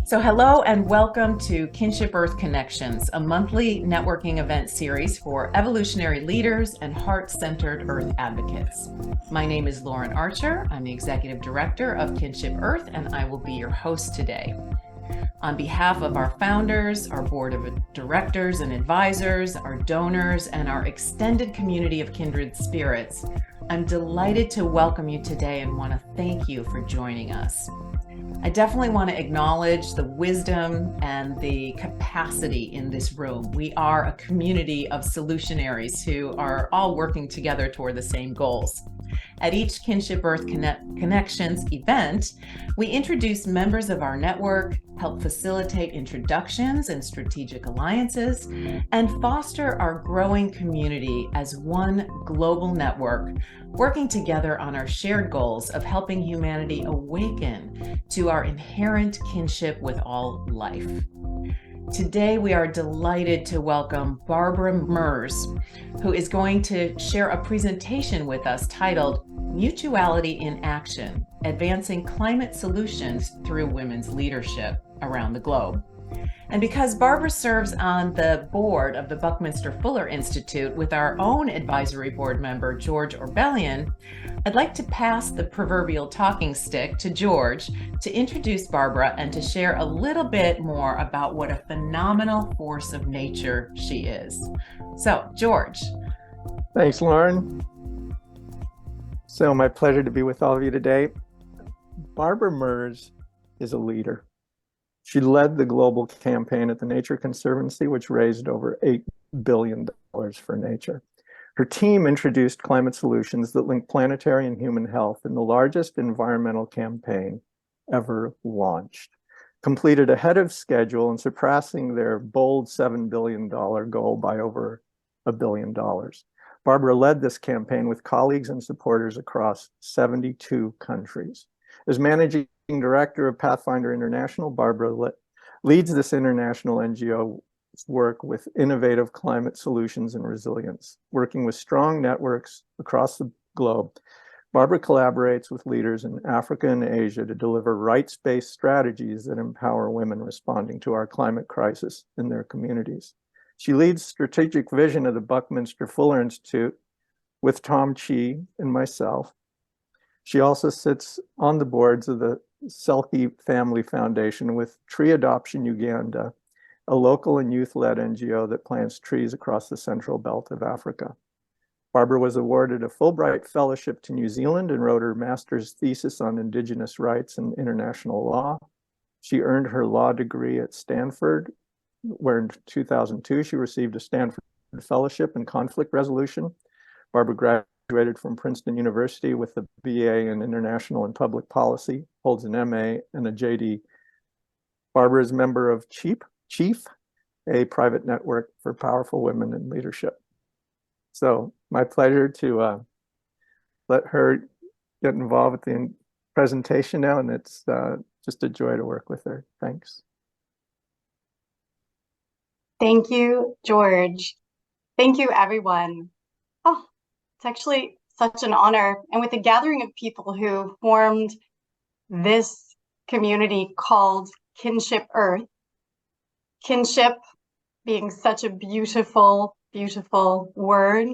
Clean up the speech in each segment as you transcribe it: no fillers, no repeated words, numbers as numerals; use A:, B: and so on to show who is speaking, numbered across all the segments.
A: So hello and welcome to Kinship Earth Connections, a monthly networking event series for evolutionary leaders and heart-centered Earth advocates. My name is Lauren Archer. I'm the Executive Director of Kinship Earth, and I will be your host today. On behalf of our founders, our board of directors and advisors, our donors, and our extended community of kindred spirits, I'm delighted to welcome you today and want to thank you for joining us. I definitely want to acknowledge the wisdom and the capacity in this room. We are a community of solutionaries who are all working together toward the same goals. At each Kinship Earth Connections event, we introduce members of our network, help facilitate introductions and strategic alliances, and foster our growing community as one global network, working together on our shared goals of helping humanity awaken to our inherent kinship with all life. Today, we are delighted to welcome Barbara Merz, who is going to share a presentation with us titled Mutuality in Action, Advancing Climate Solutions Through Women's Leadership Around the Globe. And because Barbara serves on the board of the Buckminster Fuller Institute with our own advisory board member, George Orbelian, I'd like to pass the proverbial talking stick to George to introduce Barbara and to share a little bit more about what a phenomenal force of nature she is. So, George.
B: Thanks, Lauren. So my pleasure to be with all of you today. Barbara Merz is a leader. She led the global campaign at the Nature Conservancy, which raised over $8 billion for nature. Her team introduced climate solutions that link planetary and human health in the largest environmental campaign ever launched, completed ahead of schedule and surpassing their bold $7 billion goal by over $1 billion. Barbara led this campaign with colleagues and supporters across 72 countries. As managing director of Pathfinder International, Barbara leads this international NGO's work with innovative climate solutions and resilience. Working with strong networks across the globe, Barbara collaborates with leaders in Africa and Asia to deliver rights-based strategies that empower women responding to our climate crisis in their communities. She leads strategic vision of the Buckminster Fuller Institute with Tom Chi and myself. She also sits on the boards of the Szekely Family Foundation with Tree Adoption Uganda, a local and youth-led NGO that plants trees across the central belt of Africa. Barbara was awarded a Fulbright Fellowship to New Zealand and wrote her master's thesis on Indigenous rights and international law. She earned her law degree at Stanford, where in 2002 she received a Stanford Fellowship in Conflict Resolution. Barbara graduated from Princeton University with a BA in International and Public Policy, holds an MA and a JD. Barbara is a member of Chief, a private network for powerful women in leadership. So my pleasure to let her get involved with the presentation now, and it's just a joy to work with her. Thanks.
C: Thank you, George. Thank you, everyone. Oh, it's actually such an honor. And with the gathering of people who formed this community called Kinship Earth, kinship being such a beautiful, beautiful word,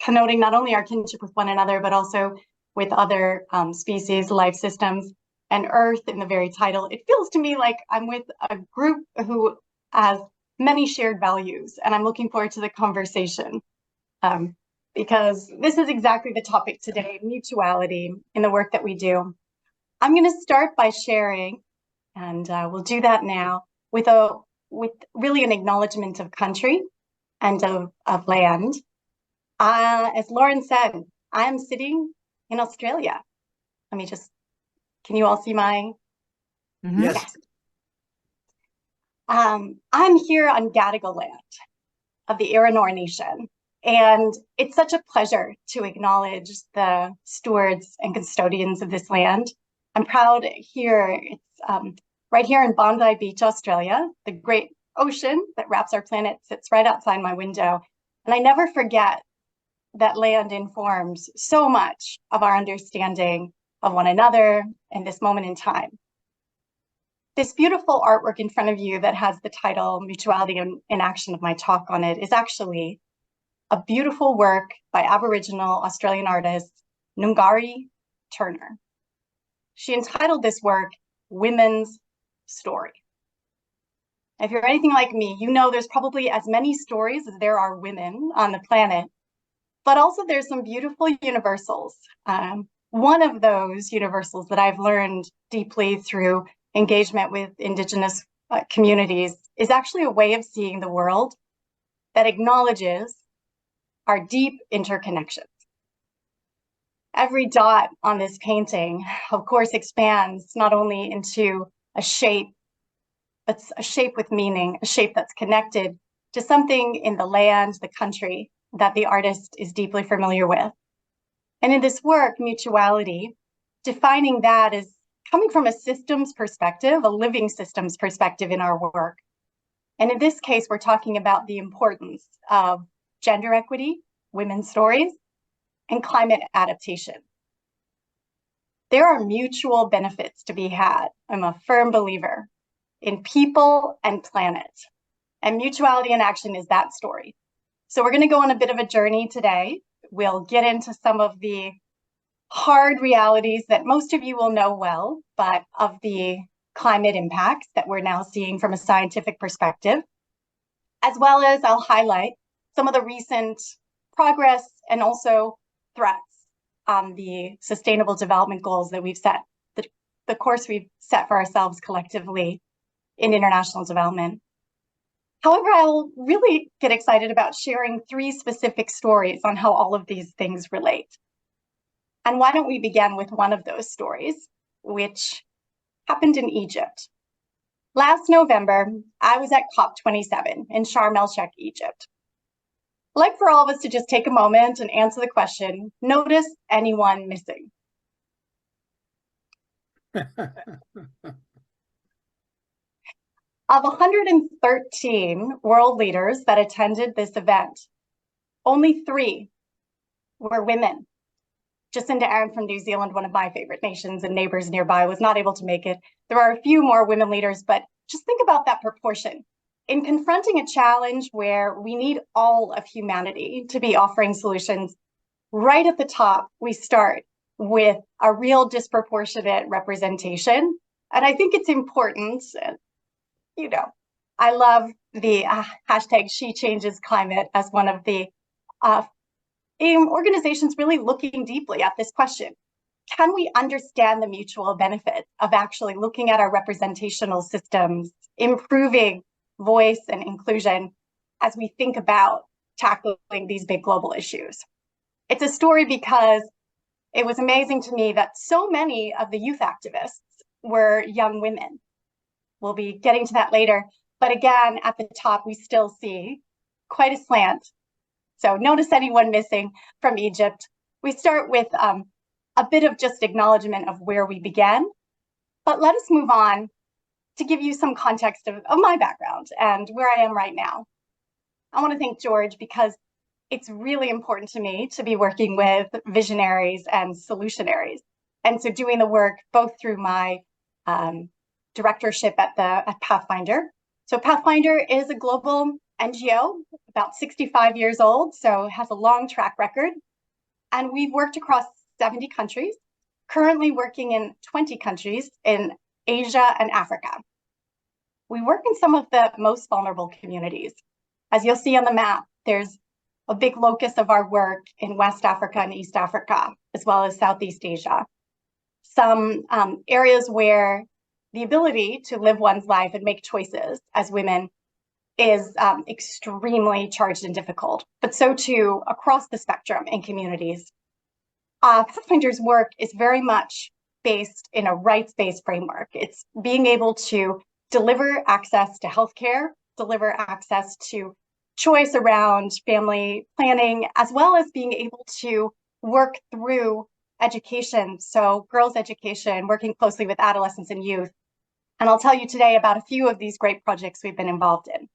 C: connoting not only our kinship with one another, but also with other species, life systems, and Earth in the very title. It feels to me like I'm with a group who has many shared values, and I'm looking forward to the conversation because this is exactly the topic today, mutuality in the work that we do. I'm going to start by sharing, and we'll do that now, with really an acknowledgement of country and of land. As Lauren said, I am sitting in Australia. Let me just, can you all see my?
B: Mm-hmm.
C: Yes. I'm here on Gadigal land of the Eora Nation, and it's such a pleasure to acknowledge the stewards and custodians of this land. I'm proud here, it's right here in Bondi Beach, Australia. The great ocean that wraps our planet sits right outside my window, and I never forget that land informs so much of our understanding of one another in this moment in time. This beautiful artwork in front of you that has the title Mutuality in Action of my talk on it is actually a beautiful work by Aboriginal Australian artist Nungari Turner. She entitled this work Women's Story. If you're anything like me, you know there's probably as many stories as there are women on the planet, but also there's some beautiful universals. One of those universals that I've learned deeply through engagement with Indigenous communities is actually a way of seeing the world that acknowledges our deep interconnections. Every dot on this painting, of course, expands not only into a shape, but a shape with meaning, a shape that's connected to something in the land, the country that the artist is deeply familiar with. And in this work, Mutuality, defining that as coming from a systems perspective, a living systems perspective in our work. And in this case, we're talking about the importance of gender equity, women's stories, and climate adaptation. There are mutual benefits to be had. I'm a firm believer in people and planet. And Mutuality in Action is that story. So we're going to go on a bit of a journey today. We'll get into some of the hard realities that most of you will know well, but of the climate impacts that we're now seeing from a scientific perspective, as well as I'll highlight some of the recent progress and also threats on the sustainable development goals that we've set, the course we've set for ourselves collectively in international development. However, I'll really get excited about sharing 3 specific stories on how all of these things relate. And why don't we begin with one of those stories, which happened in Egypt. Last November, I was at COP27 in Sharm el-Sheikh, Egypt. I'd like for all of us to just take a moment and answer the question, notice anyone missing? Of 113 world leaders that attended this event, only 3 were women. Jacinda Ardern from New Zealand, one of my favorite nations and neighbors nearby, was not able to make it. There are a few more women leaders, but just think about that proportion. In confronting a challenge where we need all of humanity to be offering solutions, right at the top, we start with a real disproportionate representation. And I think it's important, you know, I love the hashtag #SheChangesClimate as one of the organizations really looking deeply at this question. Can we understand the mutual benefit of actually looking at our representational systems, improving voice and inclusion as we think about tackling these big global issues? It's a story because it was amazing to me that so many of the youth activists were young women. We'll be getting to that later. But again, at the top, we still see quite a slant. So notice anyone missing from Egypt. We start with a bit of just acknowledgement of where we began. But let us move on to give you some context of my background and where I am right now. I want to thank George because it's really important to me to be working with visionaries and solutionaries. And so doing the work both through my directorship at Pathfinder. So Pathfinder is a global NGO, about 65 years old, so has a long track record. And we've worked across 70 countries, currently working in 20 countries in Asia and Africa. We work in some of the most vulnerable communities. As you'll see on the map, there's a big locus of our work in West Africa and East Africa, as well as Southeast Asia. Some areas where the ability to live one's life and make choices as women is extremely charged and difficult, but so too across the spectrum in communities. Pathfinder's work is very much based in a rights-based framework. It's being able to deliver access to healthcare, deliver access to choice around family planning, as well as being able to work through education. So girls' education, working closely with adolescents and youth. And I'll tell you today about a few of these great projects we've been involved in.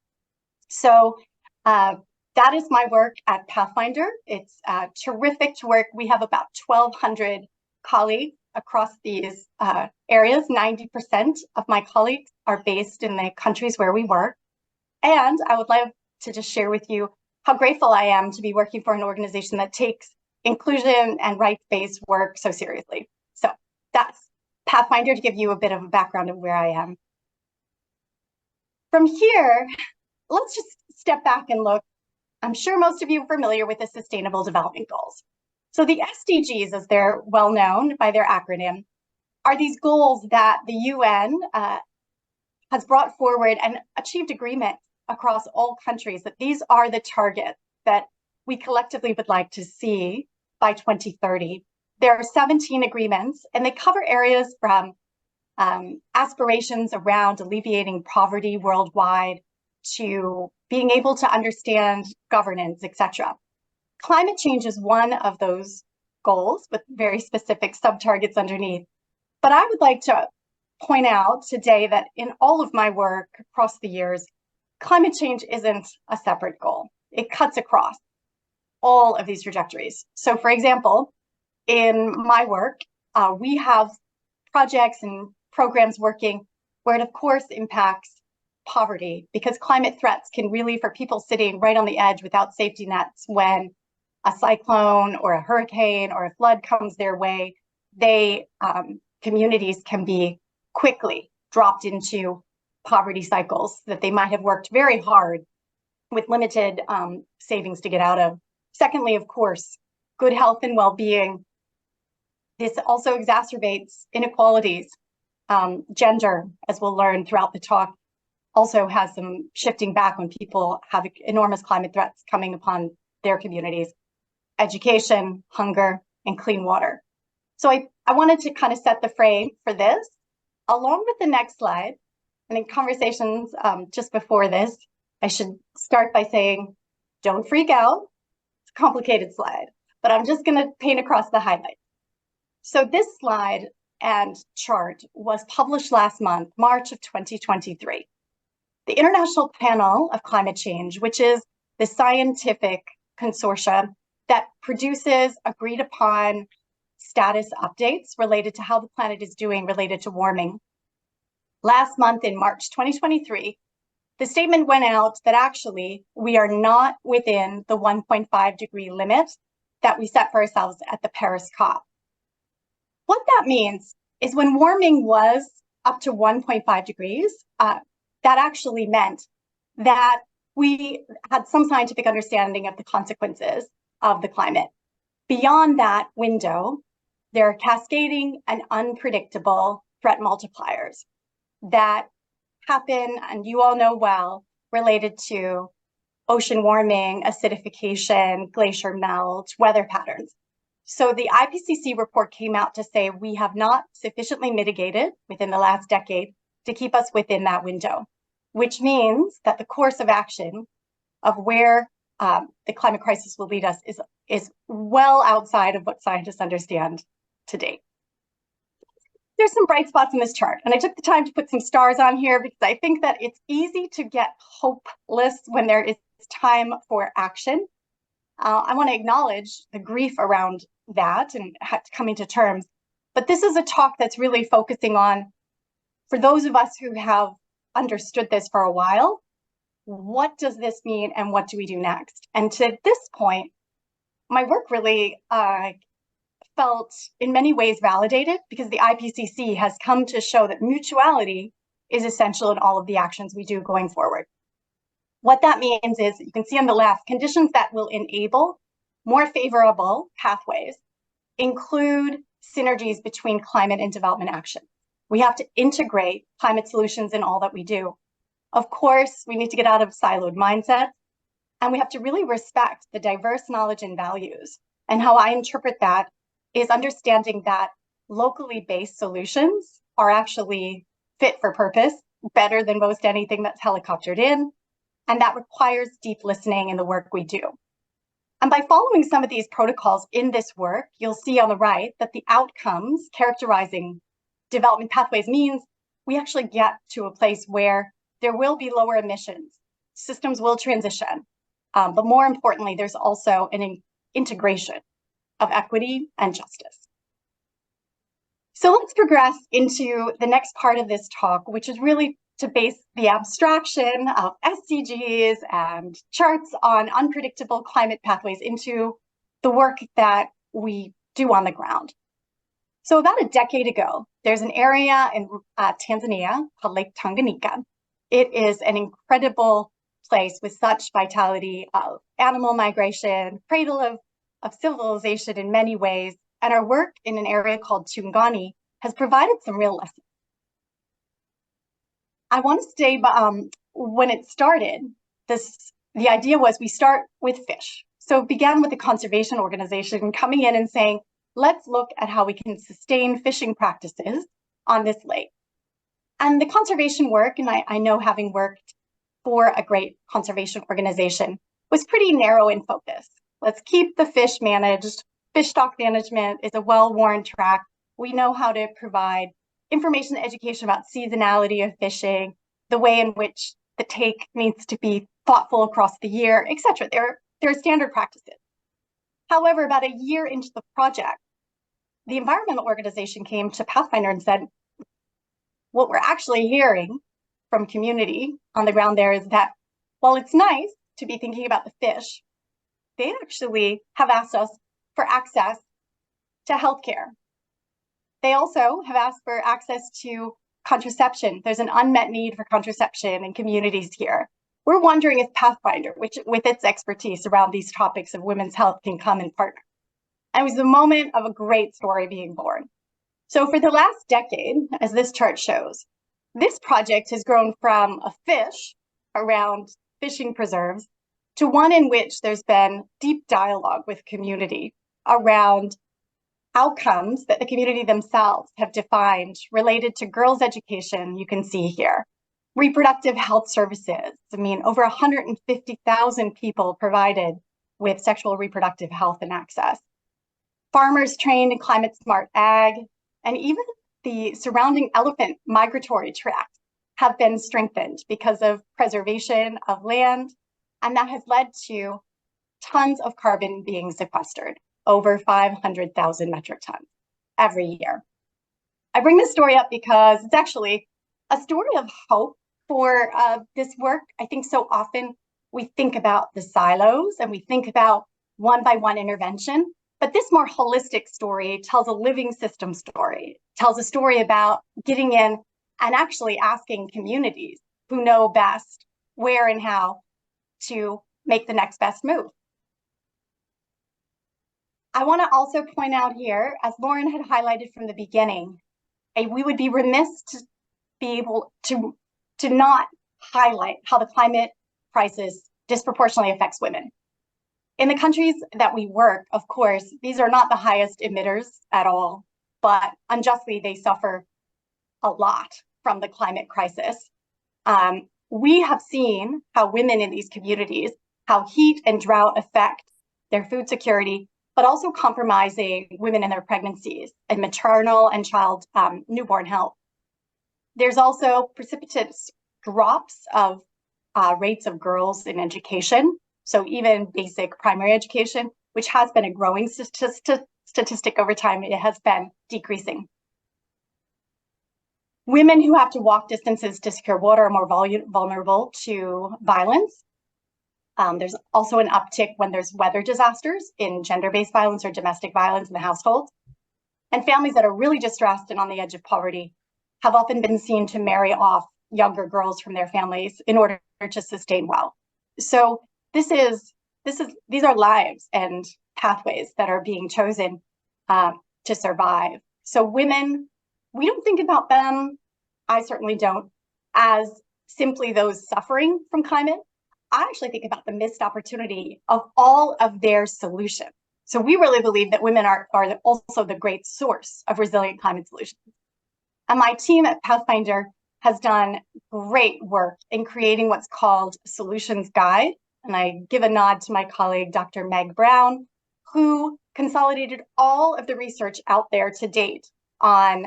C: So that is my work at Pathfinder. It's terrific to work. We have about 1,200 colleagues across these areas. 90% of my colleagues are based in the countries where we work. And I would love to just share with you how grateful I am to be working for an organization that takes inclusion and rights-based work so seriously. So that's Pathfinder, to give you a bit of a background of where I am. From here, let's just step back and look. I'm sure most of you are familiar with the Sustainable Development Goals. So the SDGs, as they're well known by their acronym, are these goals that the UN has brought forward and achieved agreement across all countries that these are the targets that we collectively would like to see by 2030. There are 17 agreements, and they cover areas from aspirations around alleviating poverty worldwide to being able to understand governance, etc. Climate change is one of those goals with very specific sub-targets underneath. But I would like to point out today that in all of my work across the years, climate change isn't a separate goal. It cuts across all of these trajectories. So for example, in my work, we have projects and programs working where it of course impacts poverty, because climate threats can really, for people sitting right on the edge without safety nets, when a cyclone or a hurricane or a flood comes their way, communities can be quickly dropped into poverty cycles that they might have worked very hard with limited savings to get out of. Secondly, of course, good health and well-being. This also exacerbates inequalities. Gender, as we'll learn throughout the talk, also has some shifting back when people have enormous climate threats coming upon their communities. Education, hunger, and clean water. So I wanted to kind of set the frame for this, along with the next slide. And in conversations just before this, I should start by saying, don't freak out. It's a complicated slide, but I'm just going to paint across the highlights. So this slide and chart was published last month, March of 2023. The International Panel of Climate Change, which is the scientific consortia that produces agreed upon status updates related to how the planet is doing related to warming. Last month in March 2023, the statement went out that actually we are not within the 1.5 degree limit that we set for ourselves at the Paris COP. What that means is when warming was up to 1.5 degrees, that actually meant that we had some scientific understanding of the consequences of the climate. Beyond that window, there are cascading and unpredictable threat multipliers that happen, and you all know well, related to ocean warming, acidification, glacier melt, weather patterns. So the IPCC report came out to say we have not sufficiently mitigated within the last decade to keep us within that window, which means that the course of action of where the climate crisis will lead us is well outside of what scientists understand to date. There's some bright spots in this chart, and I took the time to put some stars on here because I think that it's easy to get hopeless when there is time for action. I want to acknowledge the grief around that and coming to terms, but this is a talk that's really focusing on, for those of us who have understood this for a while, what does this mean and what do we do next? And to this point, my work really felt in many ways validated because the IPCC has come to show that mutuality is essential in all of the actions we do going forward. What that means is, you can see on the left, conditions that will enable more favorable pathways include synergies between climate and development action. We have to integrate climate solutions in all that we do. Of course, we need to get out of siloed mindsets, and we have to really respect the diverse knowledge and values. And how I interpret that is understanding that locally based solutions are actually fit for purpose, better than most anything that's helicoptered in, and that requires deep listening in the work we do. And by following some of these protocols in this work, you'll see on the right that the outcomes characterizing development pathways means we actually get to a place where there will be lower emissions, systems will transition, but more importantly, there's also an integration of equity and justice. So let's progress into the next part of this talk, which is really to base the abstraction of SDGs and charts on unpredictable climate pathways into the work that we do on the ground. So about a decade ago, there's an area in Tanzania called Lake Tanganyika. It is an incredible place with such vitality of animal migration, cradle of civilization in many ways. And our work in an area called Tungani has provided some real lessons. I want to say when it started, the idea was we start with fish. So it began with a conservation organization coming in and saying, let's look at how we can sustain fishing practices on this lake. And the conservation work, and I know having worked for a great conservation organization, was pretty narrow in focus. Let's keep the fish managed. Fish stock management is a well-worn track. We know how to provide information and education about seasonality of fishing, the way in which the take needs to be thoughtful across the year, etc. There are standard practices. However, about a year into the project, the environmental organization came to Pathfinder and said, what we're actually hearing from community on the ground there is that while it's nice to be thinking about the fish, they actually have asked us for access to healthcare. They also have asked for access to contraception. There's an unmet need for contraception in communities here. We're wondering if Pathfinder, which with its expertise around these topics of women's health, can come and partner. And it was the moment of a great story being born. So for the last decade, as this chart shows, this project has grown from a fish around fishing preserves to one in which there's been deep dialogue with community around outcomes that the community themselves have defined related to girls' education, you can see here. Reproductive health services, over 150,000 people provided with sexual reproductive health and access. Farmers trained in climate smart ag, and even the surrounding elephant migratory tract have been strengthened because of preservation of land, and that has led to tons of carbon being sequestered, over 500,000 metric tons every year. I bring this story up because it's actually a story of hope for this work. I think so often we think about the silos and we think about one-by-one intervention, but this more holistic story tells a living system story, tells a story about getting in and actually asking communities who know best where and how to make the next best move. I want to also point out here, as Lauren had highlighted from the beginning, we would be remiss to be able to not highlight how the climate crisis disproportionately affects women. In the countries that we work, of course, these are not the highest emitters at all, but unjustly they suffer a lot from the climate crisis. We have seen how women in these communities, how heat and drought affect their food security, but also compromising women in their pregnancies and maternal and child newborn health. There's also precipitous drops of rates of girls in education. So even basic primary education, which has been a growing statistic over time, it has been decreasing. Women who have to walk distances to secure water are more vulnerable to violence. There's also an uptick when there's weather disasters in gender-based violence or domestic violence in the household. And families that are really distressed and on the edge of poverty have often been seen to marry off younger girls from their families in order to sustain wealth. So these are lives and pathways that are being chosen to survive. So women, we don't think about them, I certainly don't, as simply those suffering from climate. I actually think about the missed opportunity of all of their solutions. So we really believe that women are also the great source of resilient climate solutions. And my team at Pathfinder has done great work in creating what's called a solutions guide. And I give a nod to my colleague, Dr. Meg Brown, who consolidated all of the research out there to date on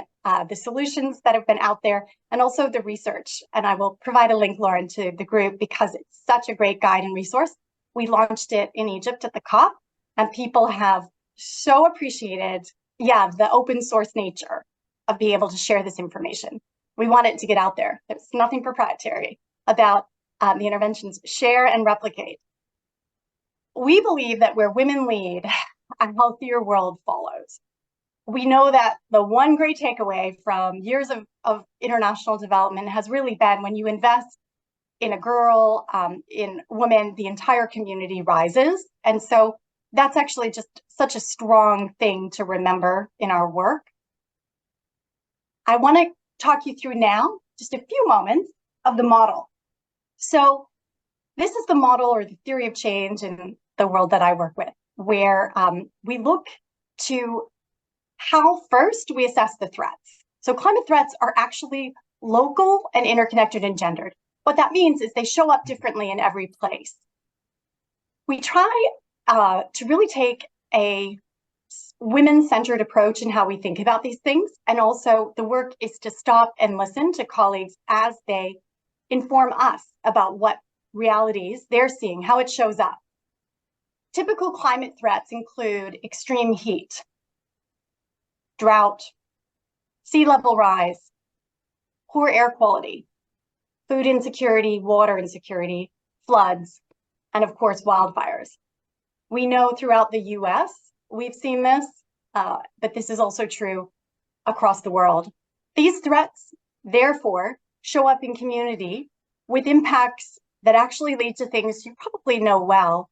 C: the solutions that have been out there and also the research. And I will provide a link, Lauren, to the group because it's such a great guide and resource. We launched it in Egypt at the COP, and people have so appreciated, the open source nature of being able to share this information. We want it to get out there. There's nothing proprietary about the interventions. Share and replicate. We believe that where women lead, a healthier world follows. We know that the one great takeaway from years of international development has really been when you invest in a girl, in women, the entire community rises. And so that's actually just such a strong thing to remember in our work. I want to talk you through now, just a few moments, of the model. So this is the model or the theory of change in the world that I work with, where we look to how first we assess the threats. So climate threats are actually local and interconnected and gendered. What that means is they show up differently in every place. We try to really take a women-centered approach in how we think about these things. And also the work is to stop and listen to colleagues as they inform us about what realities they're seeing, how it shows up. Typical climate threats include extreme heat, drought, sea level rise, poor air quality, food insecurity, water insecurity, floods, and of course, wildfires. We know throughout the US, we've seen this, but this is also true across the world. These threats, therefore, show up in community with impacts that actually lead to things you probably know well.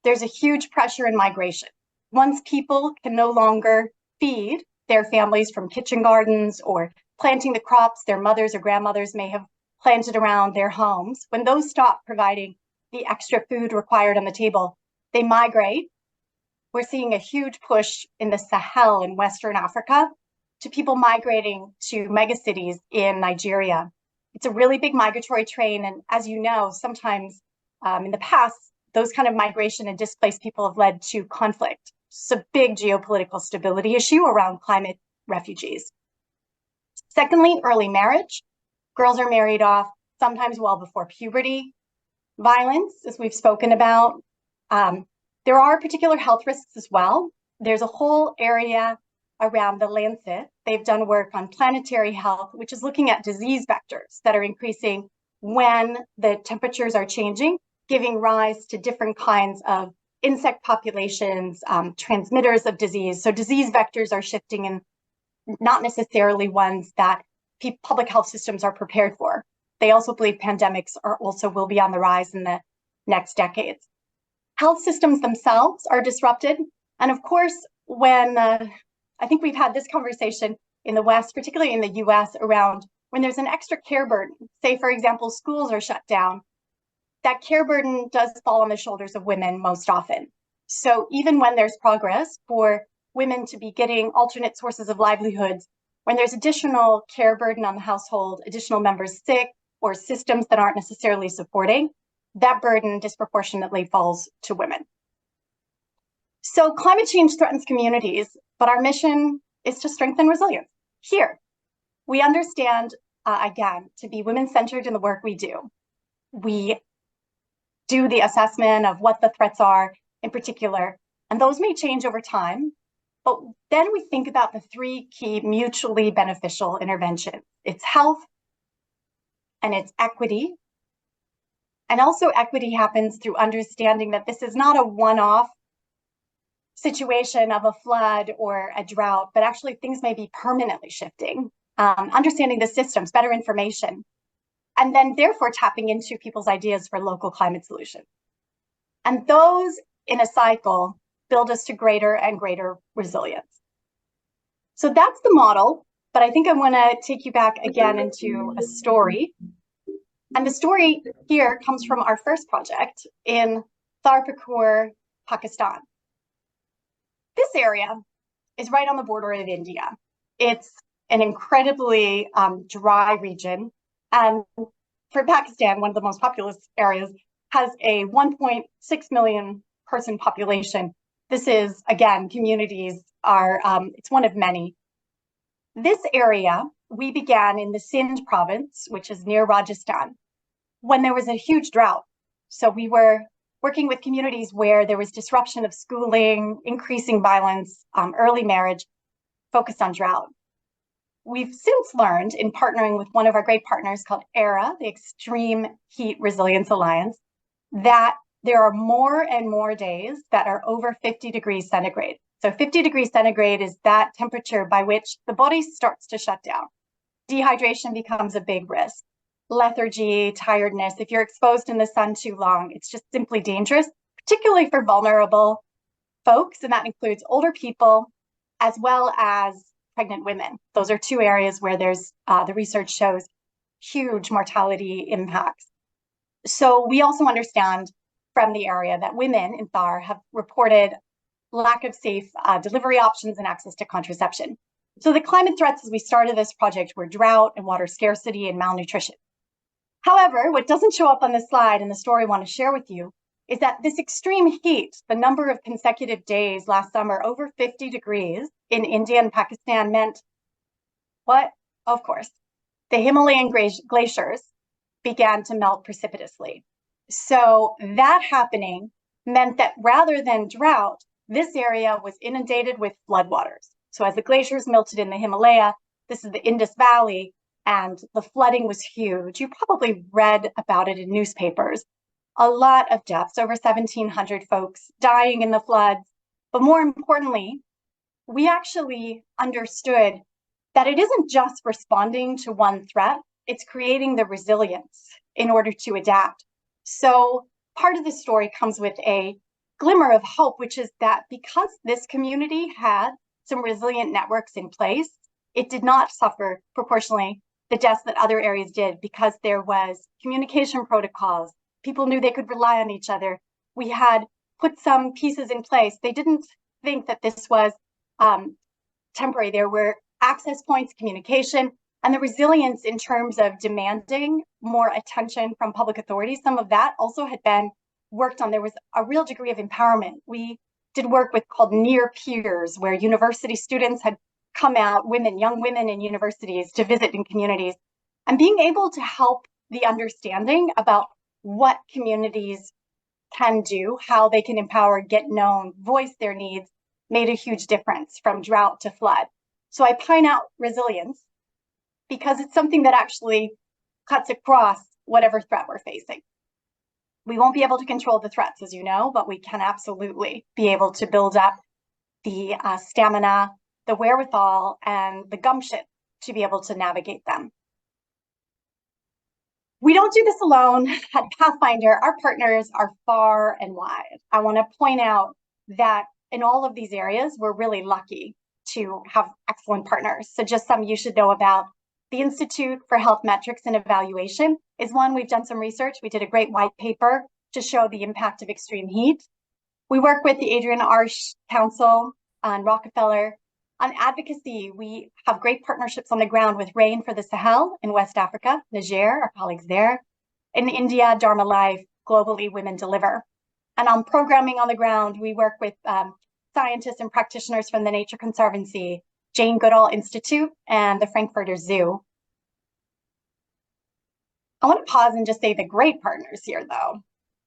C: There's a huge pressure in migration. Once people can no longer feed their families from kitchen gardens or planting the crops their mothers or grandmothers may have planted around their homes, when those stop providing the extra food required on the table, they migrate. We're seeing a huge push in the Sahel in Western Africa to people migrating to megacities in Nigeria. It's a really big migratory train. And as you know, sometimes in the past, those kind of migration and displaced people have led to conflict. It's a big geopolitical stability issue around climate refugees. Secondly, early marriage. Girls are married off sometimes well before puberty. Violence, as we've spoken about. There are particular health risks as well. There's a whole area around the Lancet. They've done work on planetary health, which is looking at disease vectors that are increasing when the temperatures are changing, giving rise to different kinds of insect populations, transmitters of disease. So disease vectors are shifting and not necessarily ones that public health systems are prepared for. They also believe pandemics will be on the rise in the next decades. Health systems themselves are disrupted. And of course, when I think we've had this conversation in the West, particularly in the US, around when there's an extra care burden, say, for example, schools are shut down, that care burden does fall on the shoulders of women most often. So even when there's progress for women to be getting alternate sources of livelihoods, when there's additional care burden on the household, additional members sick, or systems that aren't necessarily supporting, that burden disproportionately falls to women. So climate change threatens communities, but our mission is to strengthen resilience. Here, we understand, again, to be women-centered in the work we do. We do the assessment of what the threats are in particular, and those may change over time, but then we think about the three key mutually beneficial interventions. It's health, and it's equity. And also equity happens through understanding that this is not a one-off situation of a flood or a drought, but actually things may be permanently shifting. Understanding the systems, better information, and then therefore tapping into people's ideas for local climate solutions. And those in a cycle build us to greater and greater resilience. So that's the model, but I think I want to take you back again into a story. And the story here comes from our first project in Tharpurkor, Pakistan. This area is right on the border of India. It's an incredibly dry region. And for Pakistan, one of the most populous areas, has a 1.6 million person population. This is, again, communities are, it's one of many. This area, we began in the Sindh province, which is near Rajasthan, when there was a huge drought. So we were working with communities where there was disruption of schooling, increasing violence, early marriage, focused on drought. we've since learned in partnering with one of our great partners called ERA, the Extreme Heat Resilience Alliance, that there are more and more days that are over 50 degrees centigrade. So 50 degrees centigrade is that temperature by which the body starts to shut down. Dehydration becomes a big risk. Lethargy, tiredness, if you're exposed in the sun too long, it's just simply dangerous, particularly for vulnerable folks, and that includes older people as well as pregnant women. Those are two areas where there's the research shows huge mortality impacts. So we also understand from the area that women in Thar have reported lack of safe delivery options and access to contraception. So the climate threats as we started this project were drought and water scarcity and malnutrition. However, what doesn't show up on this slide and the story I want to share with you is that this extreme heat, the number of consecutive days last summer over 50 degrees in India and Pakistan meant what? Of course, the Himalayan glaciers began to melt precipitously. So that happening meant that rather than drought, this area was inundated with floodwaters. So as the glaciers melted in the Himalaya, this is the Indus Valley, and the flooding was huge. You probably read about it in newspapers. A lot of deaths, over 1,700 folks dying in the floods. But more importantly, we actually understood that it isn't just responding to one threat, it's creating the resilience in order to adapt. So part of the story comes with a glimmer of hope, which is that because this community had some resilient networks in place, it did not suffer proportionally the deaths that other areas did because there was communication protocols. People knew they could rely on each other. We had put some pieces in place. They didn't think that this was temporary. There were access points, communication, and the resilience in terms of demanding more attention from public authorities. Some of that also had been worked on. There was a real degree of empowerment. We did work with called near peers, where university students had come out, young women in universities to visit in communities, and being able to help the understanding about what communities can do, how they can empower, get known, voice their needs, made a huge difference from drought to flood. So I point out resilience because it's something that actually cuts across whatever threat we're facing. We won't be able to control the threats, as you know, but we can absolutely be able to build up the stamina, the wherewithal, and the gumption to be able to navigate them. We don't do this alone. At Pathfinder, our partners are far and wide. I want to point out that in all of these areas, we're really lucky to have excellent partners. So just some you should know about. The Institute for Health Metrics and Evaluation is one. We've done some research. We did a great white paper to show the impact of extreme heat. We work with the Adrian Arsh Council on Rockefeller. On advocacy, we have great partnerships on the ground with Rain for the Sahel in West Africa, Niger, our colleagues there. In India, Dharma Life, globally, Women Deliver. And on programming on the ground, we work with scientists and practitioners from the Nature Conservancy, Jane Goodall Institute, and the Frankfurter Zoo. I want to pause and just say the great partners here, though.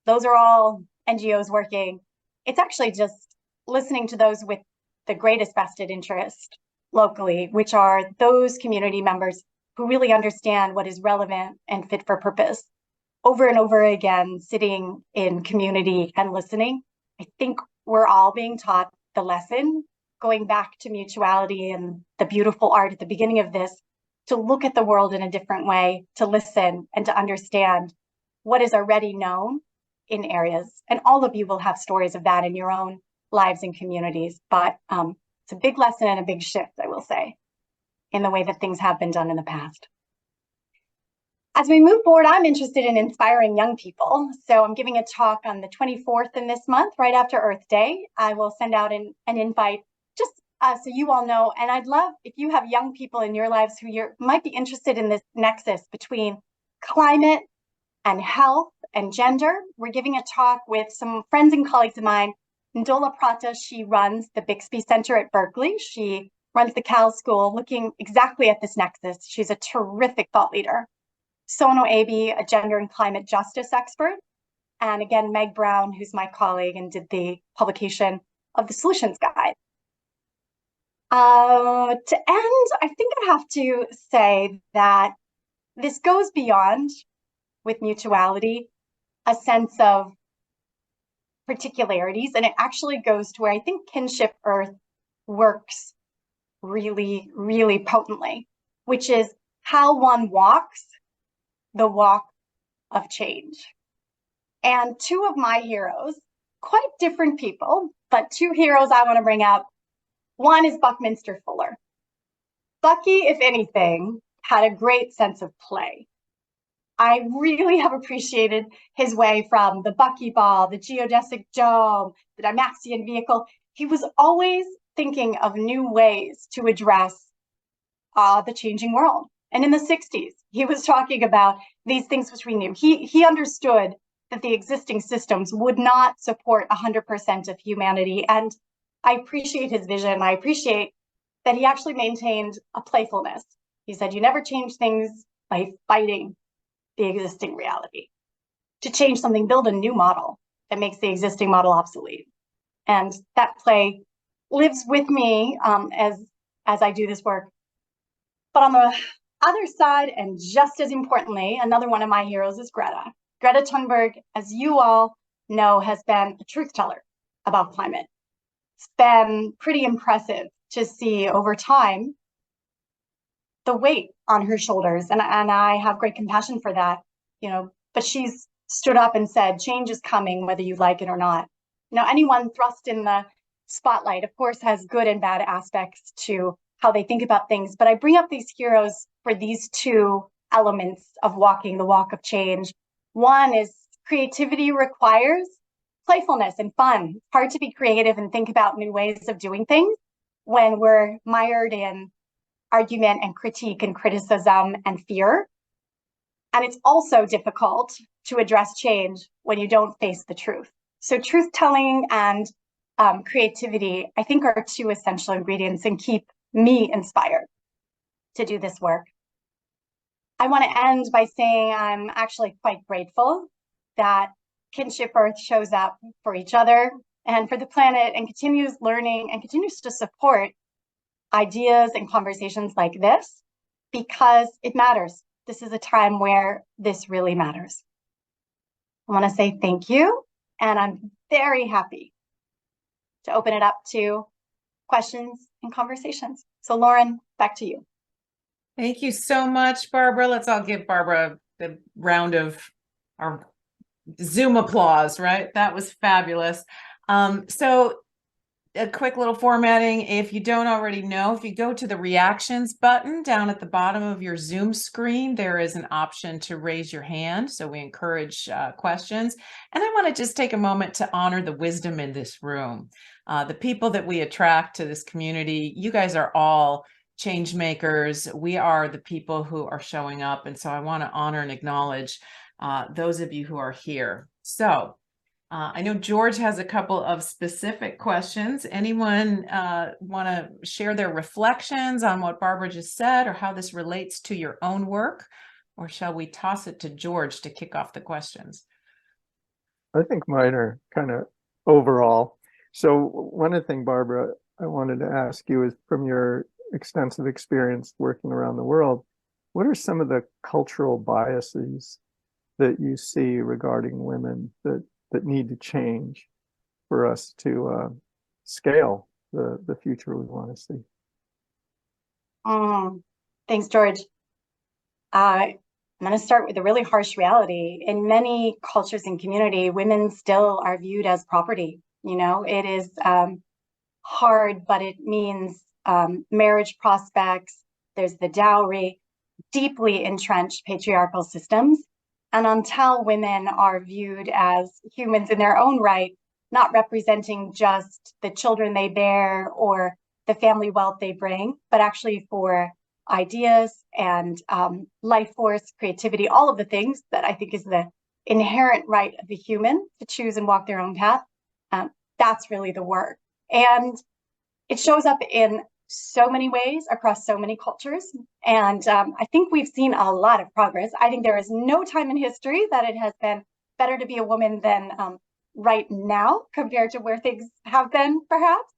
C: Those are all NGOs working. It's actually just listening to those with the greatest vested interest locally, which are those community members who really understand what is relevant and fit for purpose. Over and over again, sitting in community and listening, I think we're all being taught the lesson, going back to mutuality and the beautiful art at the beginning of this, to look at the world in a different way, to listen and to understand what is already known in areas. And all of you will have stories of that in your own lives and communities. But it's a big lesson and a big shift, I will say, in the way that things have been done in the past. As we move forward, I'm interested in inspiring young people. So I'm giving a talk on the 24th in this month, right after Earth Day. I will send out an invite just so you all know. And I'd love if you have young people in your lives who might be interested in this nexus between climate and health and gender. We're giving a talk with some friends and colleagues of mine. Ndola Prata, she runs the Bixby Center at Berkeley. She runs the Cal School looking exactly at this nexus. She's a terrific thought leader. Sono Abi, a gender and climate justice expert. And again, Meg Brown, who's my colleague and did the publication of the Solutions Guide. To end, I think I have to say that this goes beyond, with mutuality, a sense of particularities, and it actually goes to where I think kinship earth works really, really potently, which is how one walks the walk of change. And two of my heroes, quite different people, but two heroes I want to bring up. One is Buckminster Fuller. Bucky, if anything, had a great sense of play. I really have appreciated his way from the buckyball, the geodesic dome, the Dymaxion vehicle. He was always thinking of new ways to address the changing world. And in the 60s, he was talking about these things which we knew. He understood that the existing systems would not support 100% of humanity. And I appreciate his vision. I appreciate that he actually maintained a playfulness. He said, you never change things by fighting the existing reality. To change something, build a new model that makes the existing model obsolete. And that play lives with me as I do this work. But on the other side, and just as importantly, another one of my heroes is Greta. Greta Thunberg, as you all know, has been a truth teller about climate. It's been pretty impressive to see over time the weight on her shoulders, and I have great compassion for that, but she's stood up and said, change is coming, whether you like it or not. Anyone thrust in the spotlight, of course, has good and bad aspects to how they think about things, but I bring up these heroes for these two elements of walking the walk of change. One is creativity requires playfulness and fun. It's hard to be creative and think about new ways of doing things when we're mired in argument and critique and criticism and fear. And it's also difficult to address change when you don't face the truth. So truth telling and creativity, I think, are two essential ingredients and keep me inspired to do this work. I want to end by saying I'm actually quite grateful that Kinship Earth shows up for each other and for the planet and continues learning and continues to support ideas and conversations like this, because it matters. This is a time where this really matters. I want to say thank you, and I'm very happy to open it up to questions and conversations. So Lauren, back to you.
A: Thank you so much, Barbara. Let's all give Barbara the round of our Zoom applause, right? That was fabulous. So a quick little formatting. If you don't already know, if you go to the reactions button down at the bottom of your Zoom screen, there is an option to raise your hand. So we encourage questions. And I want to just take a moment to honor the wisdom in this room. The people that we attract to this community, you guys are all change makers. We are the people who are showing up. And so I want to honor and acknowledge those of you who are here. So I know George has a couple of specific questions. Anyone want to share their reflections on what Barbara just said or how this relates to your own work? Or shall we toss it to George to kick off the questions?
B: I think mine are kind of overall. So one of the things, Barbara, I wanted to ask you is, from your extensive experience working around the world, what are some of the cultural biases that you see regarding women that need to change for us to scale the future we want to see?
C: Thanks, George. I'm going to start with a really harsh reality. In many cultures and community, women still are viewed as property. It is hard, but it means marriage prospects. There's the dowry, deeply entrenched patriarchal systems. And until women are viewed as humans in their own right, not representing just the children they bear or the family wealth they bring, but actually for ideas and life force, creativity, all of the things that I think is the inherent right of the human to choose and walk their own path, that's really the work. And it shows up in so many ways across so many cultures. And I think we've seen a lot of progress. I think there is no time in history that it has been better to be a woman than right now compared to where things have been, perhaps.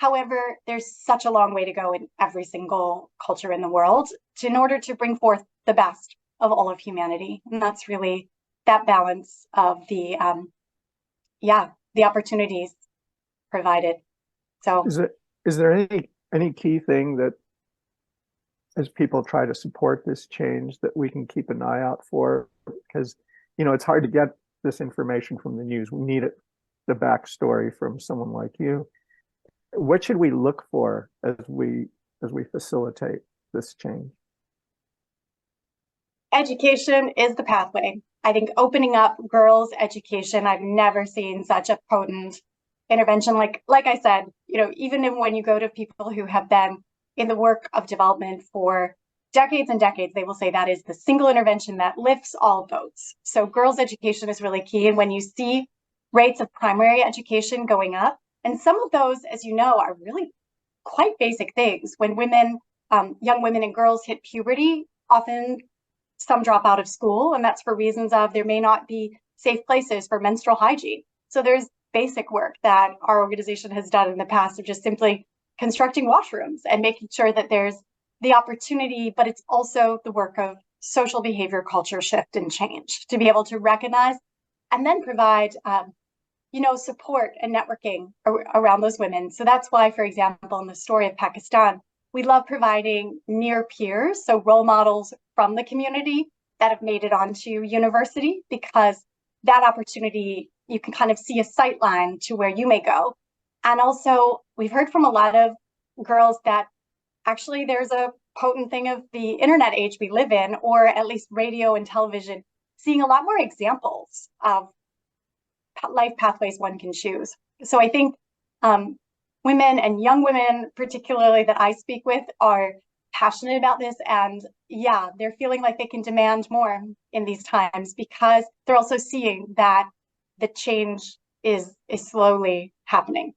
C: However, there's such a long way to go in every single culture in the world in order to bring forth the best of all of humanity. And that's really that balance of the opportunities provided. So
B: is there any key thing that, as people try to support this change, that we can keep an eye out for? Because, it's hard to get this information from the news. We need the backstory from someone like you. What should we look for as we facilitate this change?
C: Education is the pathway. I think opening up girls' education, I've never seen such a potent intervention. Like I said, even when you go to people who have been in the work of development for decades and decades, they will say that is the single intervention that lifts all boats. So girls' education is really key. And when you see rates of primary education going up, and some of those, as you know, are really quite basic things. When women, young women and girls hit puberty, often some drop out of school, and that's for reasons of there may not be safe places for menstrual hygiene. So there's basic work that our organization has done in the past of just simply constructing washrooms and making sure that there's the opportunity, but it's also the work of social behavior, culture shift, and change to be able to recognize and then provide support and networking around those women. So that's why, for example, in the story of Pakistan, we love providing near peers, so role models from the community that have made it onto university, because that opportunity, you can kind of see a sight line to where you may go. And also, we've heard from a lot of girls that actually there's a potent thing of the internet age we live in, or at least radio and television, seeing a lot more examples of life pathways one can choose. So I think women and young women, particularly that I speak with, are passionate about this. And they're feeling like they can demand more in these times, because they're also seeing that the change is slowly happening.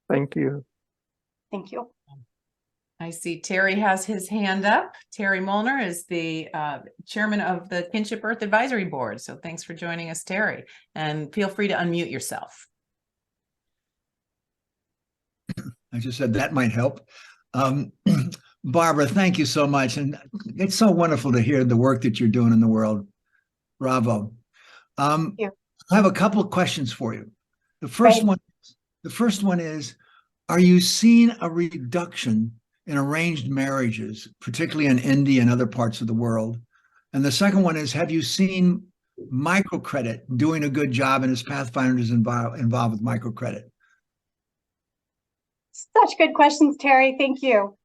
B: Thank you.
C: Thank you.
A: I see Terry has his hand up. Terry Molnar is the chairman of the Kinship Earth Advisory Board. So thanks for joining us, Terry. And feel free to unmute yourself.
D: I just said that might help. Barbara, thank you so much. And it's so wonderful to hear the work that you're doing in the world. Bravo.
C: Thank you.
D: I have a couple of questions for you. The first one is, are you seeing a reduction in arranged marriages, particularly in India and other parts of the world? And the second one is, have you seen microcredit doing a good job, and is Pathfinders involved with microcredit?
C: Such good questions, Terry. Thank you.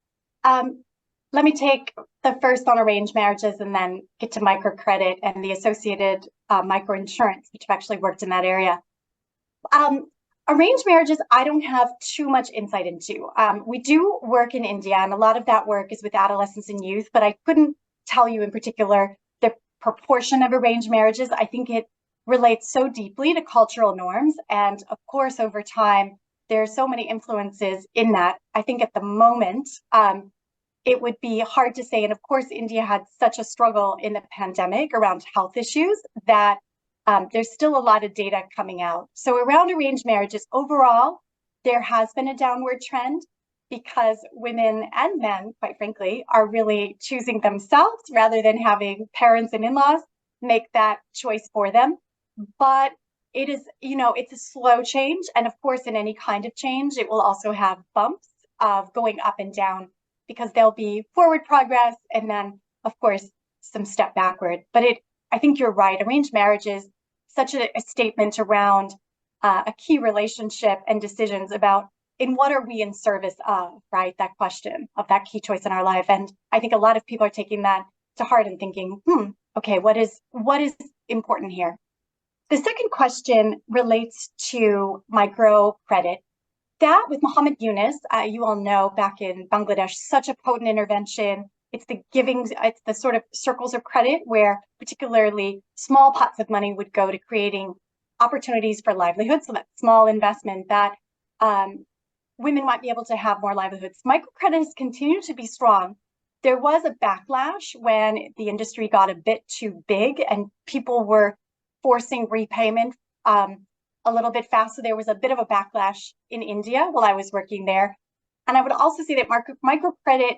C: Let me take the first on arranged marriages and then get to microcredit and the associated microinsurance, which have actually worked in that area. Arranged marriages, I don't have too much insight into. We do work in India, and a lot of that work is with adolescents and youth, but I couldn't tell you in particular the proportion of arranged marriages. I think it relates so deeply to cultural norms. And of course, over time, there are so many influences in that. I think at the moment, it would be hard to say. And of course, India had such a struggle in the pandemic around health issues that there's still a lot of data coming out. So around arranged marriages, overall, there has been a downward trend, because women and men, quite frankly, are really choosing themselves rather than having parents and in-laws make that choice for them. But it is, it's a slow change. And of course, in any kind of change, it will also have bumps of going up and down, because there'll be forward progress and then, of course, some step backward. But I think you're right. Arranged marriage is such a statement around a key relationship and decisions about in what are we in service of, right? That question of that key choice in our life. And I think a lot of people are taking that to heart and thinking, okay, what is important here? The second question relates to microcredit. That with Muhammad Yunus, you all know, back in Bangladesh, such a potent intervention. It's the sort of circles of credit where particularly small pots of money would go to creating opportunities for livelihood. So that small investment that women might be able to have more livelihoods. Microcredit has continued to be strong. There was a backlash when the industry got a bit too big and people were forcing repayment a little bit fast. So there was a bit of a backlash in India while I was working there. And I would also say that microcredit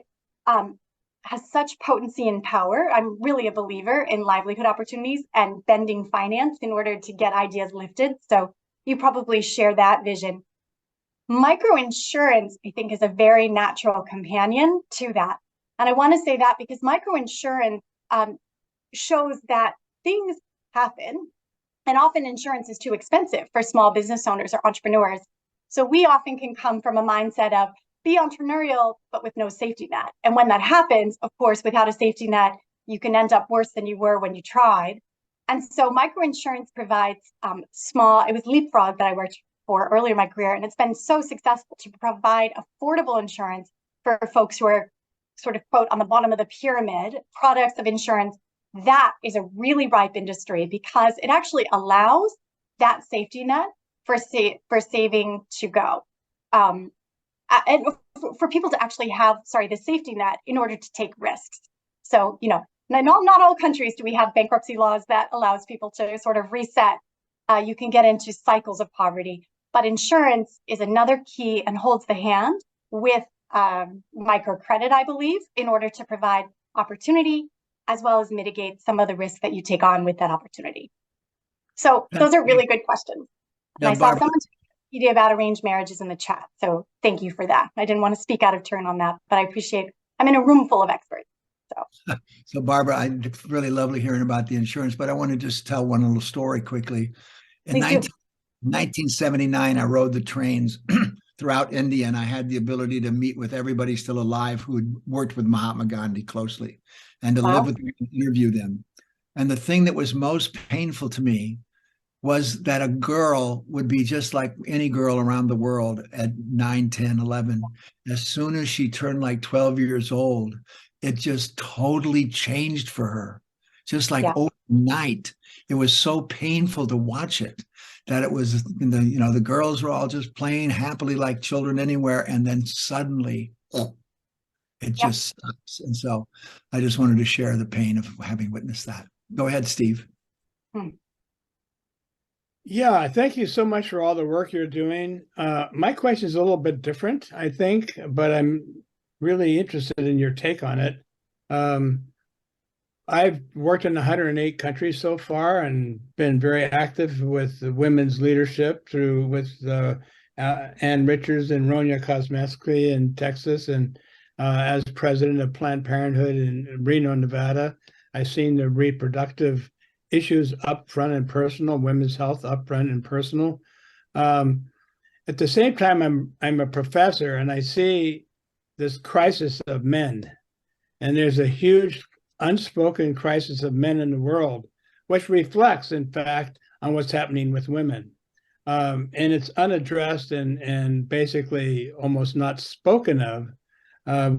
C: has such potency and power. I'm really a believer in livelihood opportunities and bending finance in order to get ideas lifted. So you probably share that vision. Microinsurance, I think, is a very natural companion to that. And I want to say that because microinsurance shows that things happen, and often insurance is too expensive for small business owners or entrepreneurs. So we often can come from a mindset of be entrepreneurial, but with no safety net. And when that happens, of course, without a safety net, you can end up worse than you were when you tried. And so microinsurance provides it was Leapfrog that I worked for earlier in my career, and it's been so successful to provide affordable insurance for folks who are sort of, quote, on the bottom of the pyramid, products of insurance. That is a really ripe industry because it actually allows that safety net for saving to go. And for people to actually have, the safety net in order to take risks. So, not all countries do we have bankruptcy laws that allows people to sort of reset. You can get into cycles of poverty, but insurance is another key and holds the hand with microcredit, I believe, in order to provide opportunity as well as mitigate some of the risks that you take on with that opportunity. So those are really good questions. And I saw someone idea about arranged marriages in the chat. So thank you for that. I didn't want to speak out of turn on that, but I appreciate, I'm in a room full of experts.
D: So Barbara, it's really lovely hearing about the insurance, but I want to just tell one little story quickly. In 1979, I rode the trains throughout India, and I had the ability to meet with everybody still alive who had worked with Mahatma Gandhi closely and to live with them and interview them. And the thing that was most painful to me was that a girl would be just like any girl around the world at 9, 10, 11. As soon as she turned like 12 years old, it just totally changed for her. Just like overnight. It was so painful to watch it that it was, the girls were all just playing happily like children anywhere. And then suddenly, it just stops. And so I just wanted to share the pain of having witnessed that. Go ahead, Steve.
E: Yeah, thank you so much for all the work you're doing. My question is a little bit different, I think, but I'm really interested in your take on it. I've worked in 108 countries so far and been very active with women's leadership with Ann Richards and Ronya Kosmeski in Texas, and as president of Planned Parenthood in Reno, Nevada. I've seen the reproductive issues up front and personal, women's health up front and personal. At the same time, I'm a professor, and I see this crisis of men, and there's a huge unspoken crisis of men in the world, which reflects, in fact, on what's happening with women. And it's unaddressed and basically almost not spoken of,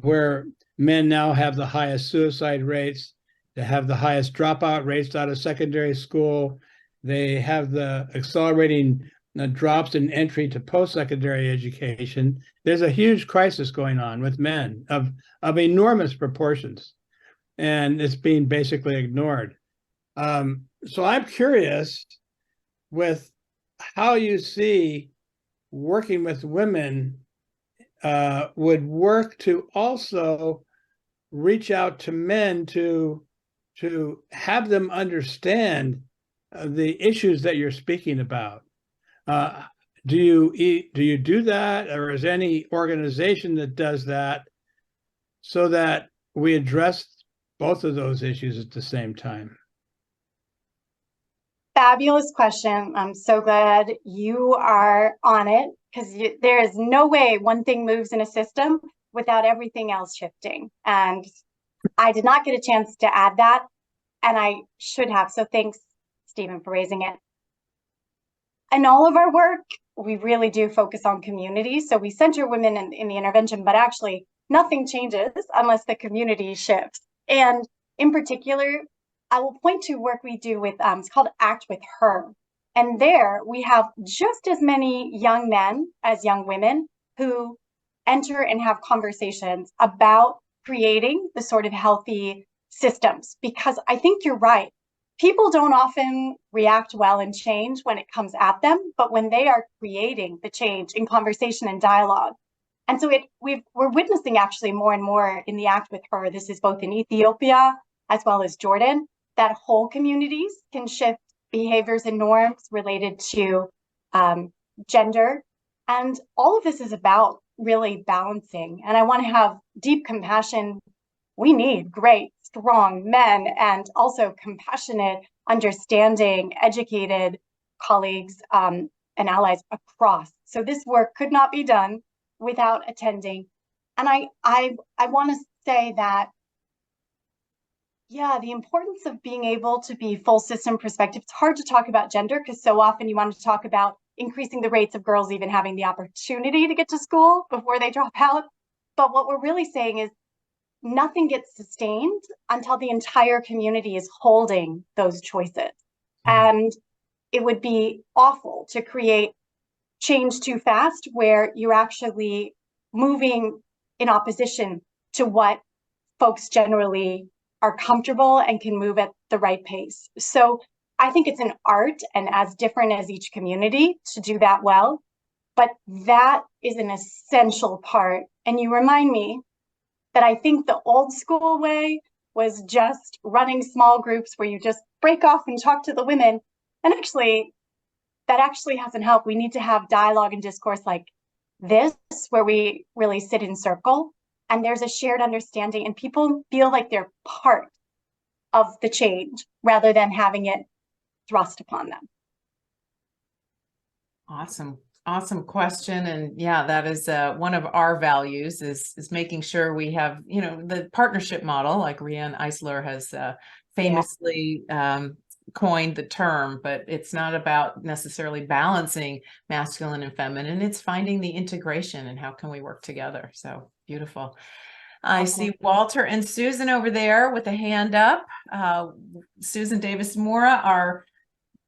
E: where men now have the highest suicide rates, they have the highest dropout rates out of secondary school, they have the accelerating drops in entry to post-secondary education. There's a huge crisis going on with men of enormous proportions, and it's being basically ignored. So I'm curious with how you see working with women would work to also reach out to men to have them understand the issues that you're speaking about. Do you do that, or is any organization that does that so that we address both of those issues at the same time?
C: Fabulous question. I'm so glad you are on it, because there is no way one thing moves in a system without everything else shifting. And I did not get a chance to add that, and I should have. So thanks, Stephen, for raising it. In all of our work, we really do focus on community. So we center women in the intervention, but actually nothing changes unless the community shifts. And in particular, I will point to work we do with, it's called Act with Her. And there we have just as many young men as young women who enter and have conversations about creating the sort of healthy systems. Because I think you're right. people don't often react well in change when it comes at them, but when they are creating the change in conversation and dialogue. And so we're witnessing actually more and more in the act with her. This is both in Ethiopia as well as Jordan, that whole communities can shift behaviors and norms related to gender. And all of this is about really balancing. And I want to have deep compassion. We need great, strong men and also compassionate, understanding, educated colleagues and allies across. So this work could not be done without attending. And I want to say that, yeah, the importance of being able to be full system perspective. It's hard to talk about gender because so often you want to talk about increasing the rates of girls even having the opportunity to get to school before they drop out. But what we're really saying is nothing gets sustained until the entire community is holding those choices. And it would be awful to create change too fast where you're actually moving in opposition to what folks generally are comfortable and can move at the right pace. So I think it's an art and as different as each community to do that well, but that is an essential part. And you remind me that I think the old school way was just running small groups where you just break off and talk to the women. And actually, that actually hasn't helped. We need to have dialogue and discourse like this, where we really sit in circle and there's a shared understanding and people feel like they're part of the change rather than having it thrust upon them.
A: Awesome question. And yeah, that is one of our values is making sure we have, the partnership model, like Rianne Eisler has famously coined the term, but it's not about necessarily balancing masculine and feminine. It's finding the integration and how can we work together. So beautiful. I see Walter and Susan over there with a hand up. Susan Davis Mora are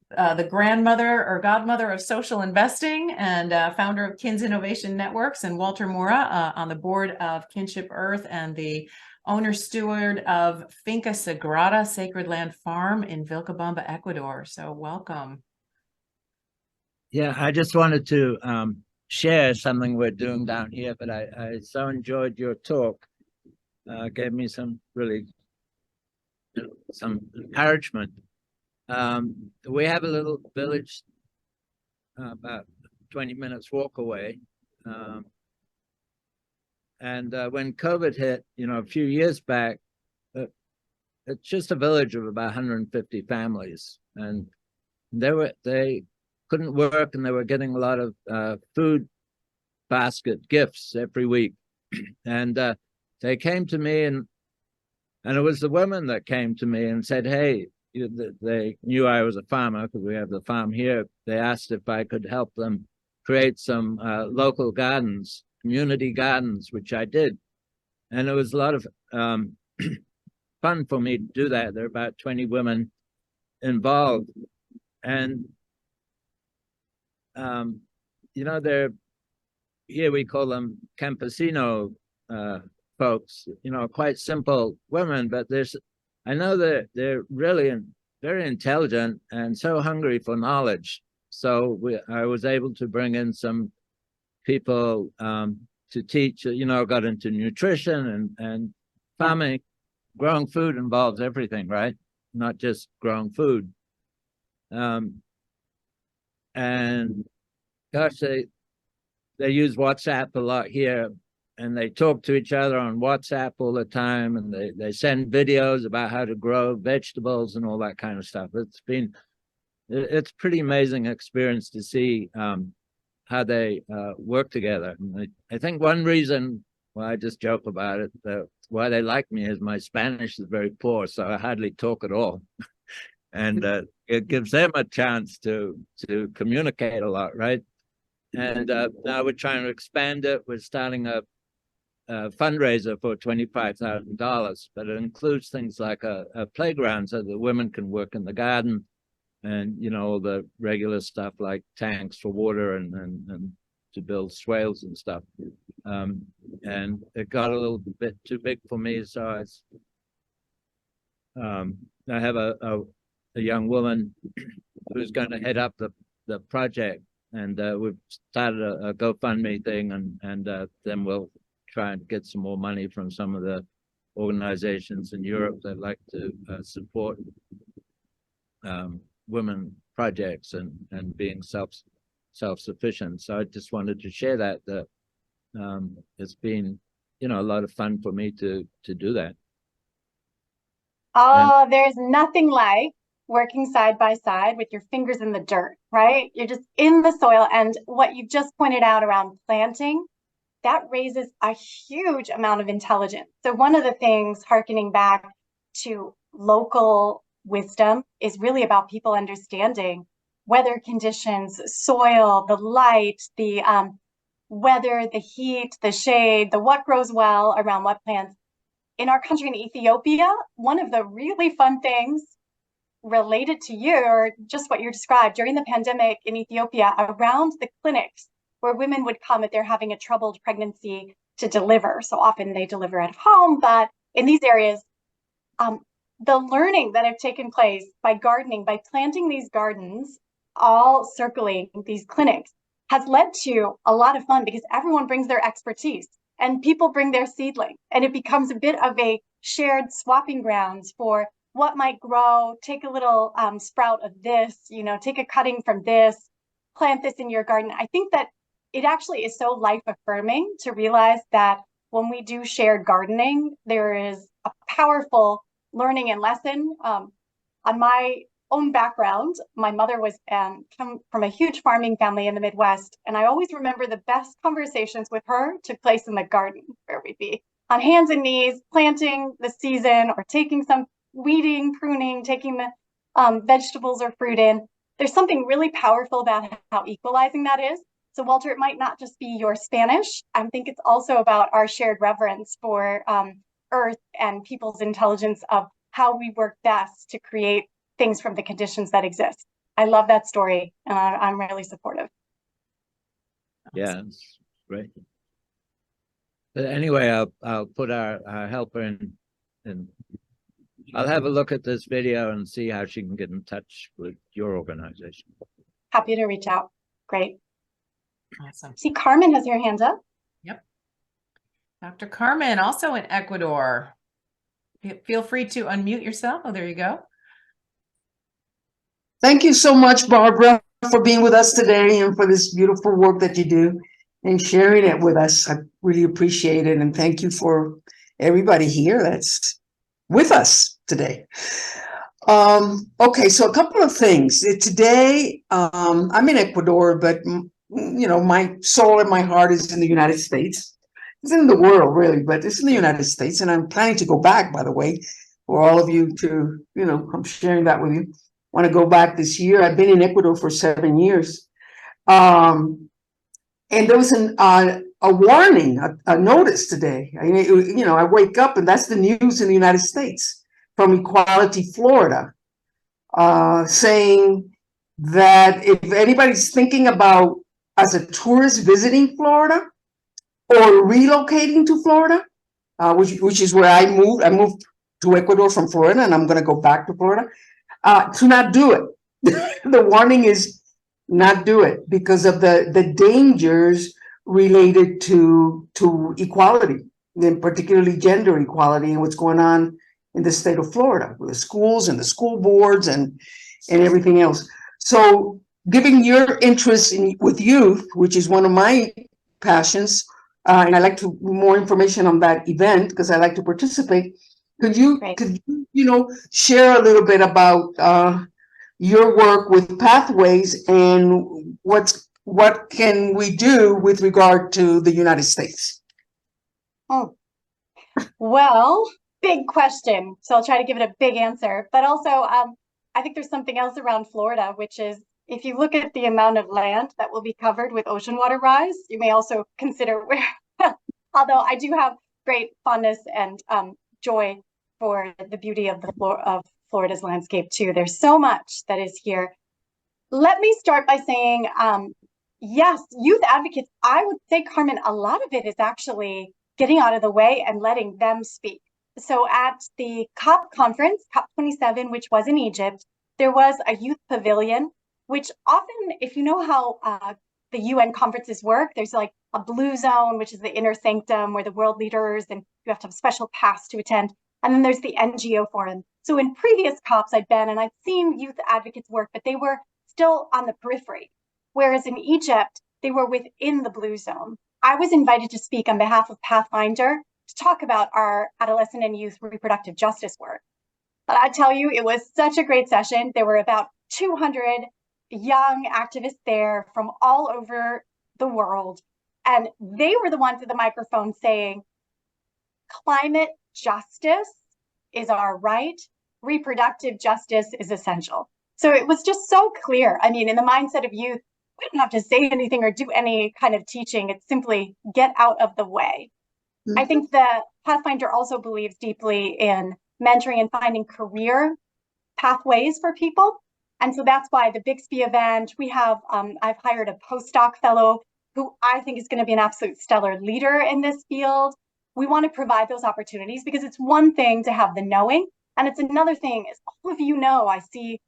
A: the grandmother or godmother of social investing and founder of Kins Innovation Networks, and Walter Mora on the board of Kinship Earth and the owner steward of Finca Sagrada Sacred Land Farm in Vilcabamba, Ecuador. So welcome.
F: Yeah, I just wanted to share something we're doing down here, but I so enjoyed your talk. Gave me some encouragement. We have a little village about 20 minutes walk away. And when COVID hit, a few years back, it's just a village of about 150 families. And they couldn't work and they were getting a lot of food basket gifts every week. And they came to me and it was the women that came to me and said, hey, they knew I was a farmer because we have the farm here. They asked if I could help them create some local gardens, community gardens, which I did. And it was a lot of fun for me to do that. There are about 20 women involved. And, they're, here we call them campesino folks, quite simple women, but I know that they're really very intelligent and so hungry for knowledge. So I was able to bring in some people to teach, got into nutrition and farming. Growing food involves everything, right? Not just growing food. And gosh, they use WhatsApp a lot here. And they talk to each other on WhatsApp all the time, and they send videos about how to grow vegetables and all that kind of stuff. It's pretty amazing experience to see how they work together. And I think one reason, I just joke about it, why they like me is my Spanish is very poor, so I hardly talk at all. And it gives them a chance to communicate a lot, right? And now we're trying to expand it. We're starting a fundraiser for $25,000, but it includes things like a playground so that women can work in the garden and, all the regular stuff like tanks for water and to build swales and stuff. And it got a little bit too big for me, so I have a a young woman who's going to head up the project, and we've started a GoFundMe thing, and then we'll try and get some more money from some of the organizations in Europe that like to support women projects and being self-sufficient. So I just wanted to share that it's been, a lot of fun for me to do that.
C: Oh, there's nothing like working side by side with your fingers in the dirt, right? You're just in the soil. And what you've just pointed out around planting, that raises a huge amount of intelligence. So one of the things, harkening back to local wisdom, is really about people understanding weather conditions, soil, the light, the weather, the heat, the shade, the what grows well around what plants. In our country, in Ethiopia, one of the really fun things related to you, or just what you described during the pandemic in Ethiopia, around the clinics where women would come if they're having a troubled pregnancy to deliver. So often they deliver at home, but in these areas, the learning that have taken place by gardening, by planting these gardens, all circling these clinics, has led to a lot of fun because everyone brings their expertise and people bring their seedling, and it becomes a bit of a shared swapping grounds for what might grow. Take a little sprout of this, take a cutting from this, plant this in your garden. I think that it actually is so life affirming to realize that when we do shared gardening, there is a powerful learning and lesson. On my own background, my mother was come from a huge farming family in the Midwest, and I always remember the best conversations with her took place in the garden, where we'd be on hands and knees planting the season, or taking some weeding, pruning, taking the vegetables or fruit in. There's something really powerful about how equalizing that is. So Walter, it might not just be your Spanish. I think it's also about our shared reverence for earth and people's intelligence of how we work best to create things from the conditions that exist. I love that story, and I'm really supportive.
F: Yeah, it's great. But anyway, I'll put our helper in, and I'll have a look at this video and see how she can get in touch with your organization.
C: Happy to reach out. Great.
A: Awesome.
C: See, Carmen has her hand up.
A: Yep. Dr. Carmen, also in Ecuador. Feel free to unmute yourself. Oh, there you go.
G: Thank you so much, Barbara, for being with us today and for this beautiful work that you do and sharing it with us. I really appreciate it. And thank you for everybody here that's with us today. Okay, so a couple of things. Today, I'm in Ecuador, but my soul and my heart is in the United States. It's in the world, really, but it's in the United States. And I'm planning to go back, by the way, for all of you to, I'm sharing that with you. Want to go back this year. I've been in Ecuador for 7 years. And there was a warning, a notice today. I wake up and that's the news in the United States from Equality, Florida, saying that if anybody's thinking about as a tourist visiting Florida or relocating to Florida, which is where I moved to Ecuador from Florida, and I'm going to go back to Florida, to not do it. The warning is not do it because of the dangers related to equality, and particularly gender equality, and what's going on in the state of Florida with the schools and the school boards and everything else. So giving your interest with youth, which is one of my passions, and I like to more information on that event because I like to participate. Could you share a little bit about your work with Pathways and what can we do with regard to the United States?
C: Oh, well, big question. So I'll try to give it a big answer. But also, I think there's something else around Florida, which is if you look at the amount of land that will be covered with ocean water rise, you may also consider where, although I do have great fondness and joy for the beauty of Florida's landscape too. There's so much that is here. Let me start by saying, yes, youth advocates, I would say, Carmen, a lot of it is actually getting out of the way and letting them speak. So at the COP conference, COP27, which was in Egypt, there was a youth pavilion, which often, if you know how the UN conferences work, there's like a blue zone, which is the inner sanctum where the world leaders, and you have to have a special pass to attend. And then there's the NGO forum. So in previous COPs I'd been, and I'd seen youth advocates work, but they were still on the periphery. Whereas in Egypt, they were within the blue zone. I was invited to speak on behalf of Pathfinder to talk about our adolescent and youth reproductive justice work. But I tell you, it was such a great session. There were about 200 young activists there from all over the world. And they were the ones at the microphone saying, climate justice is our right, reproductive justice is essential. So it was just so clear. I mean, in the mindset of youth, we don't have to say anything or do any kind of teaching. It's simply get out of the way. I think that Pathfinder also believes deeply in mentoring and finding career pathways for people. And so that's why the Bixby event, we have, I've hired a postdoc fellow who I think is going to be an absolute stellar leader in this field. We want to provide those opportunities because it's one thing to have the knowing, and it's another thing, as all of you know, I see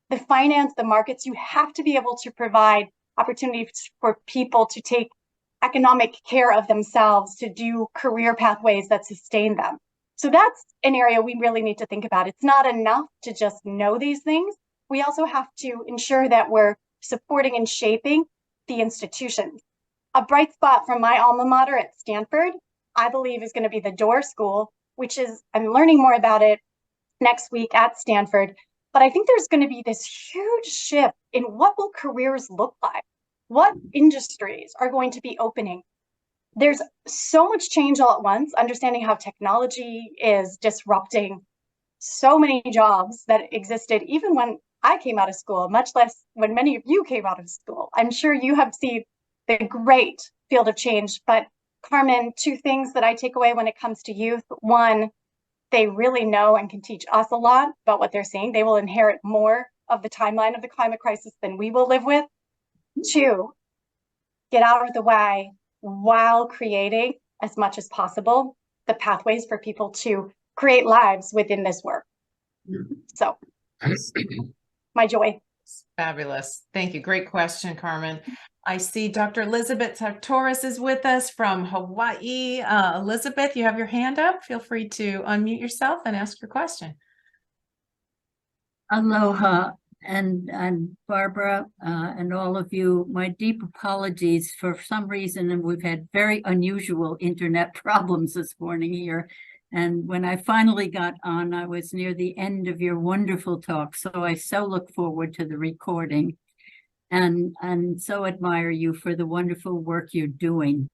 C: the finance, the markets, you have to be able to provide opportunities for people to take economic care of themselves, to do career pathways that sustain them. So that's an area we really need to think about. It's not enough to just know these things. We also have to ensure that we're supporting and shaping the institutions. A bright spot from my alma mater at Stanford, I believe, is going to be the Door School, which is, I'm learning more about it next week at Stanford. But I think there's going to be this huge shift in what will careers look like? What industries are going to be opening? There's so much change all at once, understanding how technology is disrupting so many jobs that existed even when I came out of school, much less when many of you came out of school. I'm sure you have seen the great field of change. But Carmen, two things that I take away when it comes to youth. One, they really know and can teach us a lot about what they're seeing. They will inherit more of the timeline of the climate crisis than we will live with. Two, get out of the way while creating as much as possible the pathways for people to create lives within this work. So my joy.
A: Fabulous. Thank you. Great question, Carmen. I see Dr. Elizabeth Sartoris is with us from Hawaii. Elizabeth, you have your hand up. Feel free to unmute yourself and ask your question.
H: Aloha, and Barbara, and all of you, my deep apologies. For some reason, and we've had very unusual internet problems this morning here. And when I finally got on, I was near the end of your wonderful talk. So I so look forward to the recording and so admire you for the wonderful work you're doing.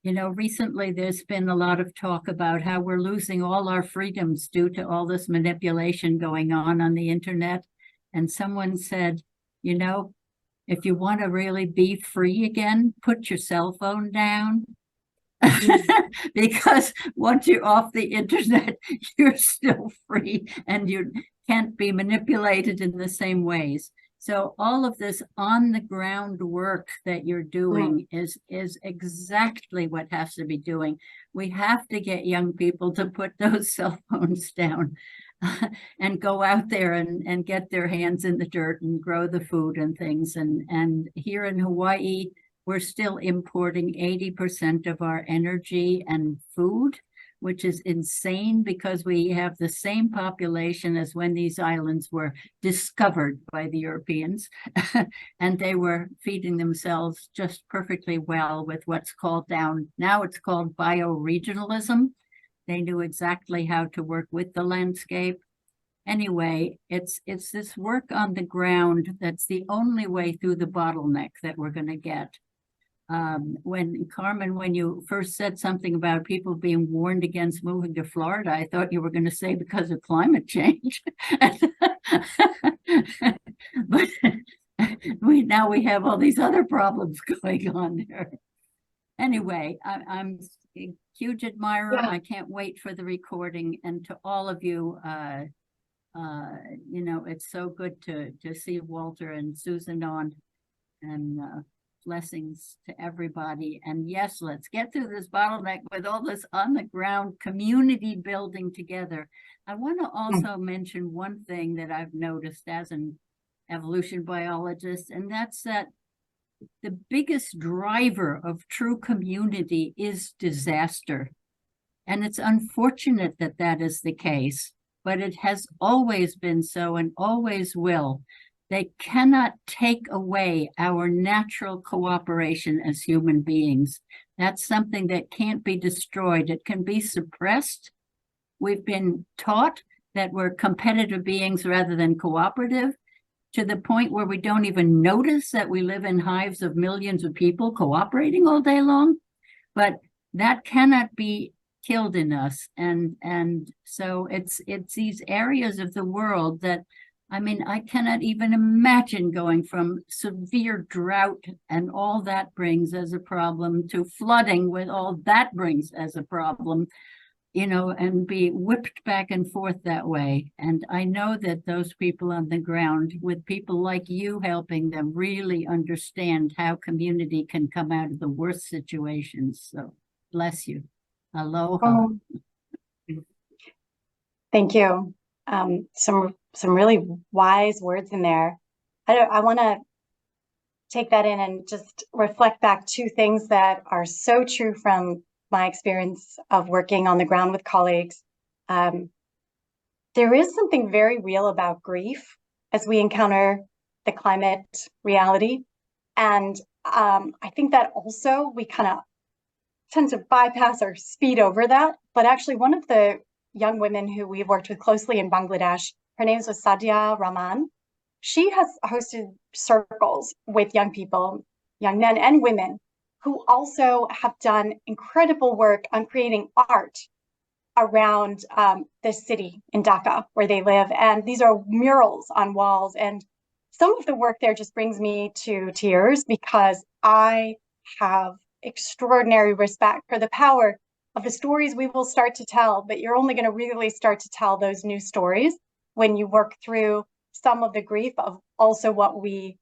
H: You know, recently there's been a lot of talk about how we're losing all our freedoms due to all this manipulation going on the internet. And someone said, you know, if you want to really be free again, put your cell phone down. Because once you're off the internet, you're still free and you can't be manipulated in the same ways. So all of this on the ground work that you're doing is exactly what has to be doing. We have to get young people to put those cell phones down and go out there and get their hands in the dirt and grow the food and things. And here in Hawaii, we're still importing 80% of our energy and food, which is insane because we have the same population as when these islands were discovered by the Europeans. And they were feeding themselves just perfectly well with what's called now it's called bioregionalism. They knew exactly how to work with the landscape. Anyway, it's this work on the ground that's the only way through the bottleneck that we're going to get. When Carmen, when you first said something about people being warned against moving to Florida, I thought you were going to say because of climate change. But now we have all these other problems going on there. Anyway, I'm a huge admirer. Yeah. I can't wait for the recording. And to all of you, you know, it's so good to see Walter and Susan on. And Blessings to everybody. And yes, let's get through this bottleneck with all this on the ground community building together. I want to also mention one thing that I've noticed as an evolution biologist, and that's that the biggest driver of true community is disaster. And it's unfortunate that that is the case, but it has always been so and always will. They cannot take away our natural cooperation as human beings. That's something that can't be destroyed. It can be suppressed. We've been taught that we're competitive beings rather than cooperative, to the point where we don't even notice that we live in hives of millions of people cooperating all day long. But that cannot be killed in us. And so it's these areas of the world that, I mean, I cannot even imagine going from severe drought and all that brings as a problem to flooding with all that brings as a problem, you know, and be whipped back and forth that way. And I know that those people on the ground, with people like you helping them, really understand how community can come out of the worst situations. So bless you. Aloha.
C: Thank you. Some really wise words in there. I want to take that in and just reflect back two things that are so true from my experience of working on the ground with colleagues. There is something very real about grief as we encounter the climate reality. And I think that also we kind of tend to bypass or speed over that. But actually, one of the young women who we've worked with closely in Bangladesh, her name was Sadia Rahman. She has hosted circles with young people, young men and women, who also have done incredible work on creating art around the city in Dhaka where they live. And these are murals on walls. And some of the work there just brings me to tears, because I have extraordinary respect for the power of the stories we will start to tell, but you're only going to really start to tell those new stories when you work through some of the grief of also what we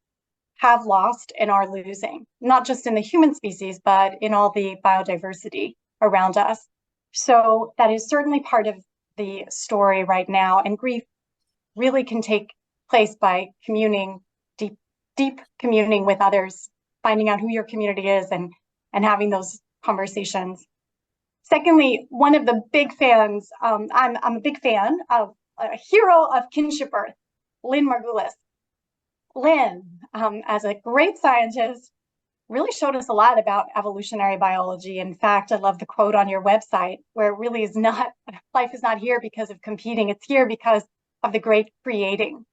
C: have lost and are losing, not just in the human species, but in all the biodiversity around us. So that is certainly part of the story right now. And grief really can take place by communing, deep communing with others, finding out who your community is and having those conversations. Secondly, one of the big fans, I'm a big fan of a hero of kinship earth, Lynn Margulis. Lynn, as a great scientist, really showed us a lot about evolutionary biology. In fact, I love the quote on your website where it really is not, life is not here because of competing, it's here because of the great creating.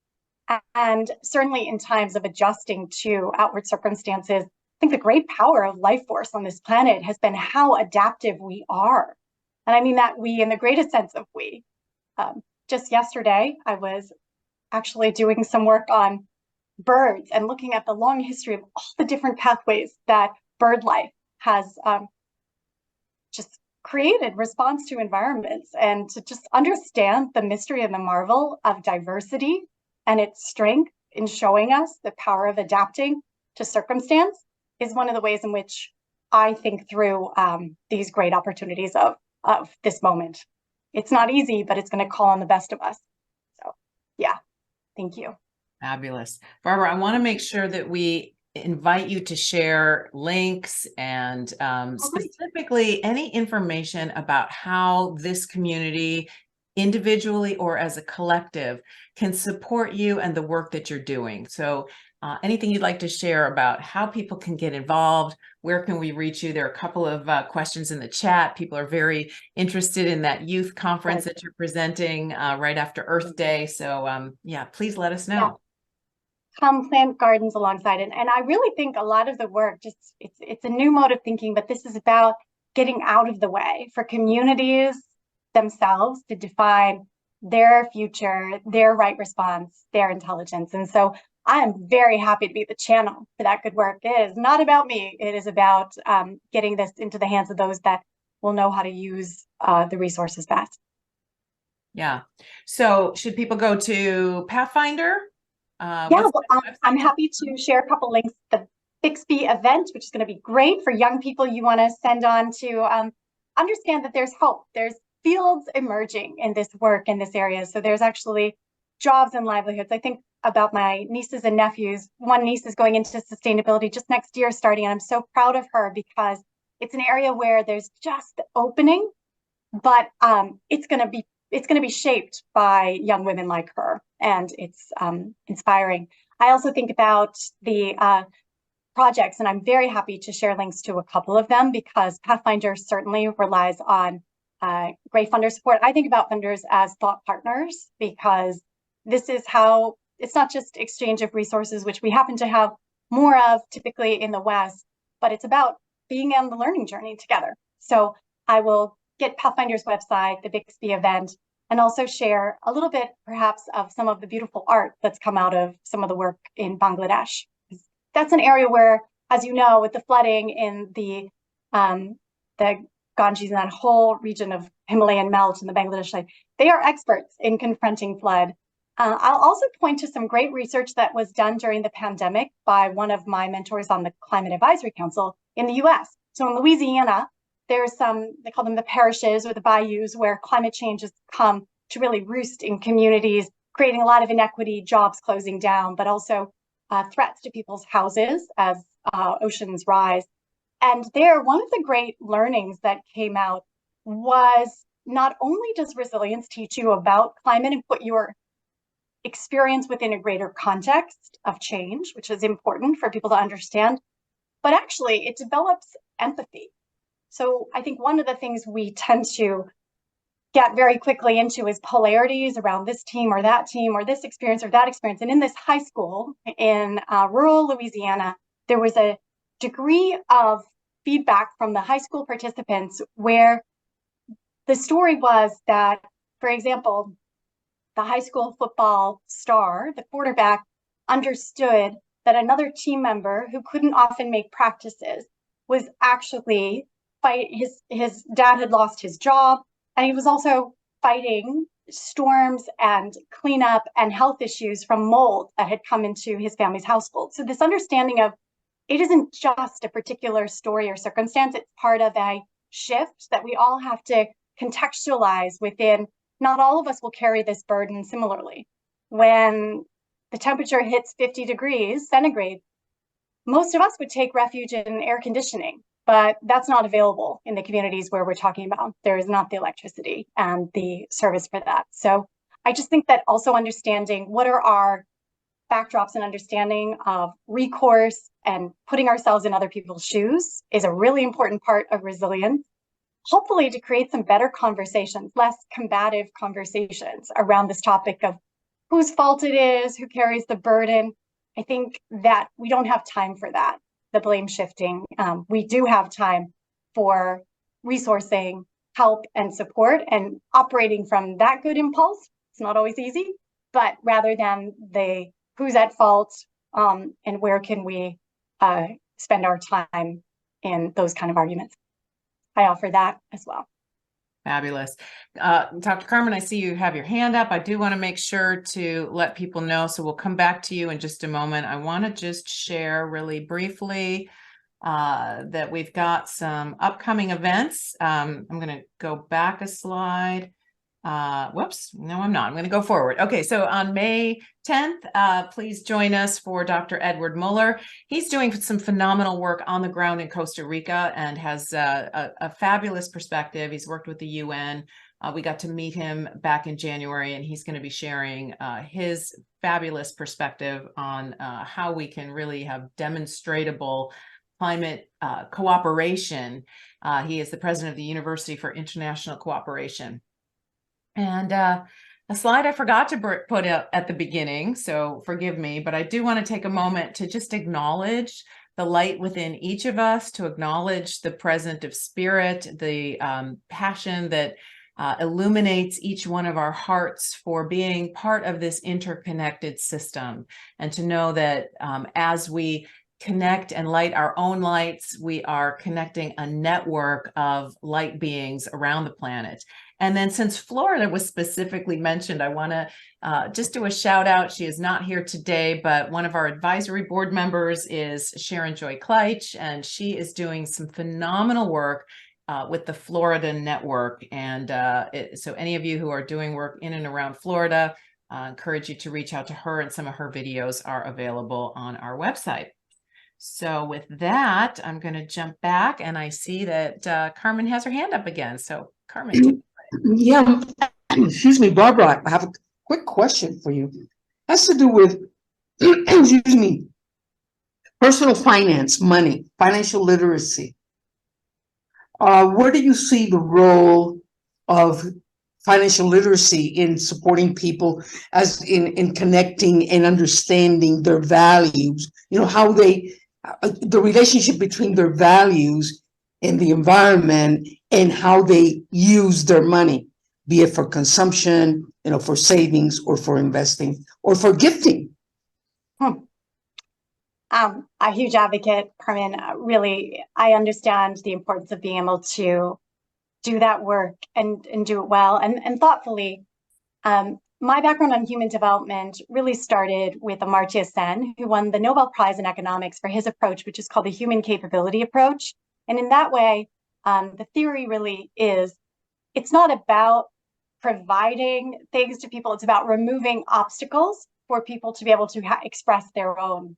C: And certainly in times of adjusting to outward circumstances, I think the great power of life force on this planet has been how adaptive we are. And I mean that we in the greatest sense of we. Just yesterday, I was actually doing some work on birds and looking at the long history of all the different pathways that bird life has just created response to environments, and to just understand the mystery and the marvel of diversity and its strength in showing us the power of adapting to circumstance is one of the ways in which I think through these great opportunities of this moment. It's not easy, but it's going to call on the best of us. So yeah, thank you.
A: Fabulous. Barbara, I want to make sure that we invite you to share links and specifically any information about how this community, individually or as a collective, can support you and the work that you're doing. So anything you'd like to share about how people can get involved, where can we reach you? There are a couple of questions in the chat. People are very interested in that youth conference that you're presenting right after Earth Day. So yeah, please let us know.
C: Yeah. Come plant gardens alongside it. And I really think a lot of the work, just it's a new mode of thinking, but this is about getting out of the way for communities themselves to define their future, their right response, their intelligence. And so I am very happy to be the channel for that good work. It is not about me. It is about getting this into the hands of those that will know how to use the resources best.
A: Yeah. So should people go to Pathfinder?
C: Yeah, well, I'm happy to share a couple links. The Bixby event, which is going to be great for young people you want to send on to understand that there's hope. There's fields emerging in this work in this area. So there's actually jobs and livelihoods. I think about my nieces and nephews. One niece is going into sustainability just next year starting, and I'm so proud of her because it's an area where there's just the opening, but it's going to be shaped by young women like her, and it's inspiring. I also think about the projects, and I'm very happy to share links to a couple of them because Pathfinder certainly relies on great funder support. I think about funders as thought partners because this is how it's not just exchange of resources, which we happen to have more of typically in the West, but it's about being on the learning journey together. So I will get Pathfinder's website, the Bixby event, and also share a little bit perhaps of some of the beautiful art that's come out of some of the work in Bangladesh. That's an area where, as you know, with the flooding in the Ganges and that whole region of Himalayan melt in the Bangladesh side, they are experts in confronting flood. I'll also point to some great research that was done during the pandemic by one of my mentors on the Climate Advisory Council in the US. So in Louisiana, there's some, they call them the parishes or the bayous, where climate change has come to really roost in communities, creating a lot of inequity, jobs closing down, but also threats to people's houses as oceans rise. And there, one of the great learnings that came out was not only does resilience teach you about climate and put your experience within a greater context of change, which is important for people to understand, but actually it develops empathy. So I think one of the things we tend to get very quickly into is polarities around this team or this experience or that experience. And in this high school in rural Louisiana, there was a degree of feedback from the high school participants where the story was that, for example, the high school football star, the quarterback, understood that another team member who couldn't often make practices was actually his dad had lost his job, and he was also fighting storms and cleanup and health issues from mold that had come into his family's household. So this understanding of it isn't just a particular story or circumstance, it's part of a shift that we all have to contextualize within. Not all of us will carry this burden similarly. When the temperature hits 50 degrees centigrade, most of us would take refuge in air conditioning, but that's not available in the communities where we're talking about. There is not the electricity and the service for that. So I just think that also understanding what are our backdrops and understanding of recourse and putting ourselves in other people's shoes is a really important part of resilience. Hopefully to create some better conversations, less combative conversations around this topic of whose fault it is, who carries the burden. I think that we don't have time for that, the blame shifting. We do have time for resourcing, help, and support, and operating from that good impulse. It's not always easy, but rather than the who's at fault and where can we spend our time in those kind of arguments. I offer that as well.
A: Fabulous. Dr. Carmen, I see you have your hand up. I do want to make sure to let people know, so we'll come back to you in just a moment. I want to just share really briefly that we've got some upcoming events. I'm going to go back a slide. Whoops, no, I'm not. I'm going to go forward. Okay, so on May 10th, please join us for Dr. Edward Muller. He's doing some phenomenal work on the ground in Costa Rica and has a fabulous perspective. He's worked with the UN. We got to meet him back in January, and he's going to be sharing his fabulous perspective on how we can really have demonstrable climate cooperation. He is the president of the University for International Cooperation. And a slide I forgot to put up at the beginning, so forgive me, but I do want to take a moment to just acknowledge the light within each of us, to acknowledge the present of spirit, the passion that illuminates each one of our hearts for being part of this interconnected system, and to know that as we connect and light our own lights, we are connecting a network of light beings around the planet. And then since Florida was specifically mentioned, I want to just do a shout out. She is not here today, but one of our advisory board members is Sharon Joy Kleitch, and she is doing some phenomenal work with the Florida network. And so any of you who are doing work in and around Florida, encourage you to reach out to her, and some of her videos are available on our website. So with that, I'm going to jump back, and I see that Carmen has her hand up again. So Carmen, take it away.
G: Yeah, excuse me, Barbara, I have a quick question for you. It has to do with, excuse me, personal finance, money, financial literacy. Where do you see the role of financial literacy in supporting people as in connecting and understanding their values? You know, how they, the relationship between their values and the environment, and how they use their money, be it for consumption, you know, for savings, or for investing, or for gifting.
C: I'm a huge advocate, Carmen. Really, I understand the importance of being able to do that work and do it well and thoughtfully. My background on human development really started with Amartya Sen, who won the Nobel Prize in Economics for his approach, which is called the human capability approach. And in that way, the theory really is, it's not about providing things to people, it's about removing obstacles for people to be able to express their own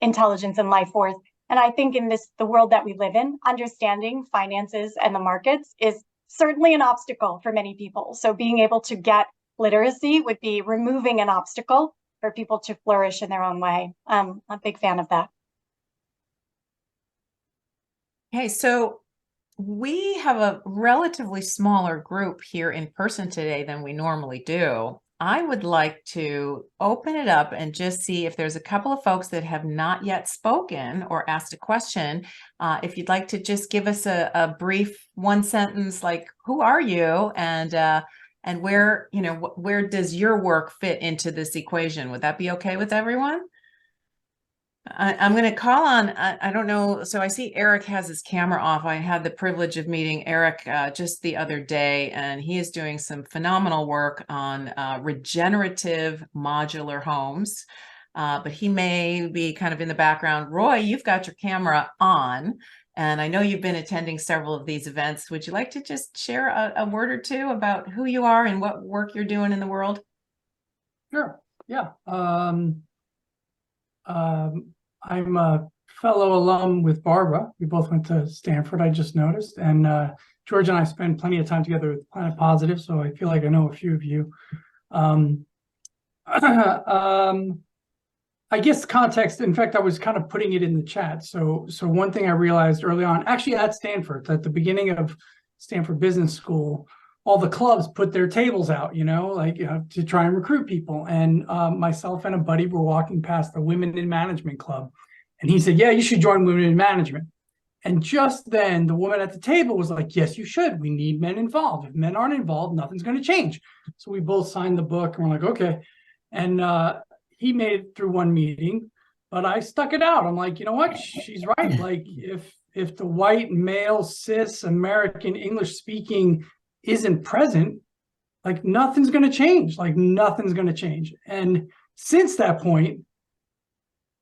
C: intelligence and life force. And I think in the world that we live in, understanding finances and the markets is certainly an obstacle for many people. So being able to get literacy would be removing an obstacle for people to flourish in their own way. I'm a big fan of that.
A: Okay, so we have a relatively smaller group here in person today than we normally do. I would like to open it up and just see if there's a couple of folks that have not yet spoken or asked a question. If you'd like to just give us a brief one sentence, like, who are you, and where, you know, where does your work fit into this equation? Would that be okay with everyone? I'm going to call on, I don't know. So I see Eric has his camera off. I had the privilege of meeting Eric just the other day, and he is doing some phenomenal work on regenerative modular homes. But he may be kind of in the background. Roy, you've got your camera on, and I know you've been attending several of these events. Would you like to just share a word or two about who you are and what work you're doing in the world?
I: Sure. Yeah. I'm a fellow alum with Barbara. We both went to Stanford, I just noticed. And George and I spend plenty of time together with Planet Positive, so I feel like I know a few of you. I guess context, in fact, I was kind of putting it in the chat. So one thing I realized early on, actually at Stanford, at the beginning of Stanford Business School, all the clubs put their tables out, you know, like, you know, to try and recruit people. And myself and a buddy were walking past the Women in Management Club. And he said, yeah, you should join Women in Management. And just then the woman at the table was like, yes, you should. We need men involved. If men aren't involved, nothing's going to change. So we both signed the book and we're like, okay. And he made it through one meeting, but I stuck it out. I'm like, you know what? She's right. Like, if the white male cis American English speaking isn't present, like, nothing's going to change. Like, nothing's going to change. And since that point,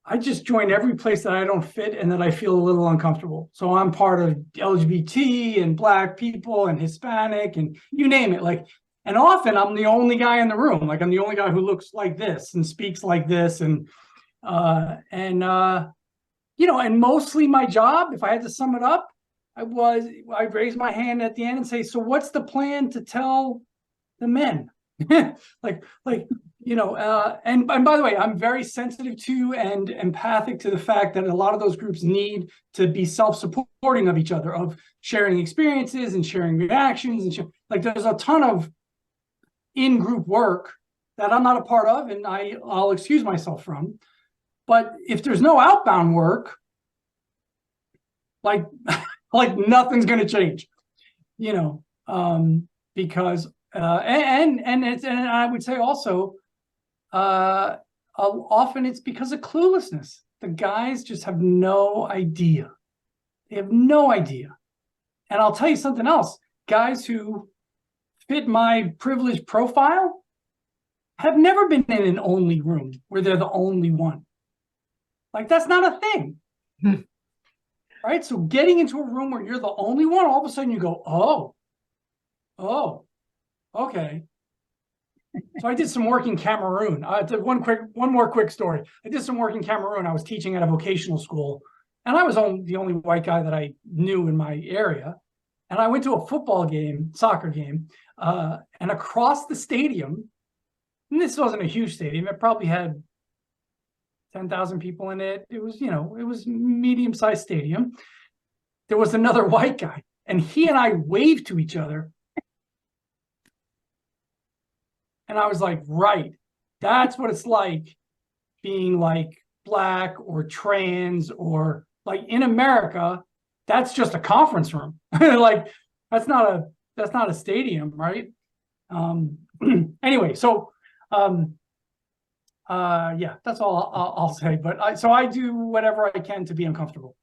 I: I just join every place that I don't fit and that I feel a little uncomfortable. So I'm part of LGBT and Black people and Hispanic and you name it. Like, and often I'm the only guy in the room. Like, I'm the only guy who looks like this and speaks like this. And you know, and mostly my job, if I had to sum it up, I'd raise my hand at the end and say, so what's the plan to tell the men? like, you know, and by the way, I'm very sensitive to and empathic to the fact that a lot of those groups need to be self-supporting of each other, of sharing experiences and sharing reactions. And like, there's a ton of in-group work that I'm not a part of and I'll excuse myself from. But if there's no outbound work, like nothing's going to change, you know, because and I would say also often it's because of cluelessness. the guys just have no idea. They have no idea. And I'll tell you something else. Guys who fit my privileged profile have never been in an only room where they're the only one. Like, that's not a thing. Right? So getting into a room where you're the only one, all of a sudden you go, oh, okay. So I did some work in Cameroon. One more quick story. I did some work in Cameroon. I was teaching at a vocational school, and I was the only white guy that I knew in my area. And I went to a soccer game, and across the stadium, and this wasn't a huge stadium. It probably had 10,000 people in it. It was, it was medium-sized stadium. There was another white guy, and he and I waved to each other. And I was like, right, that's what it's like being like Black or trans, or like in America, that's just a conference room. Like, that's not a stadium, right? Anyway, so yeah, that's all I'll say. But I do whatever I can to be uncomfortable.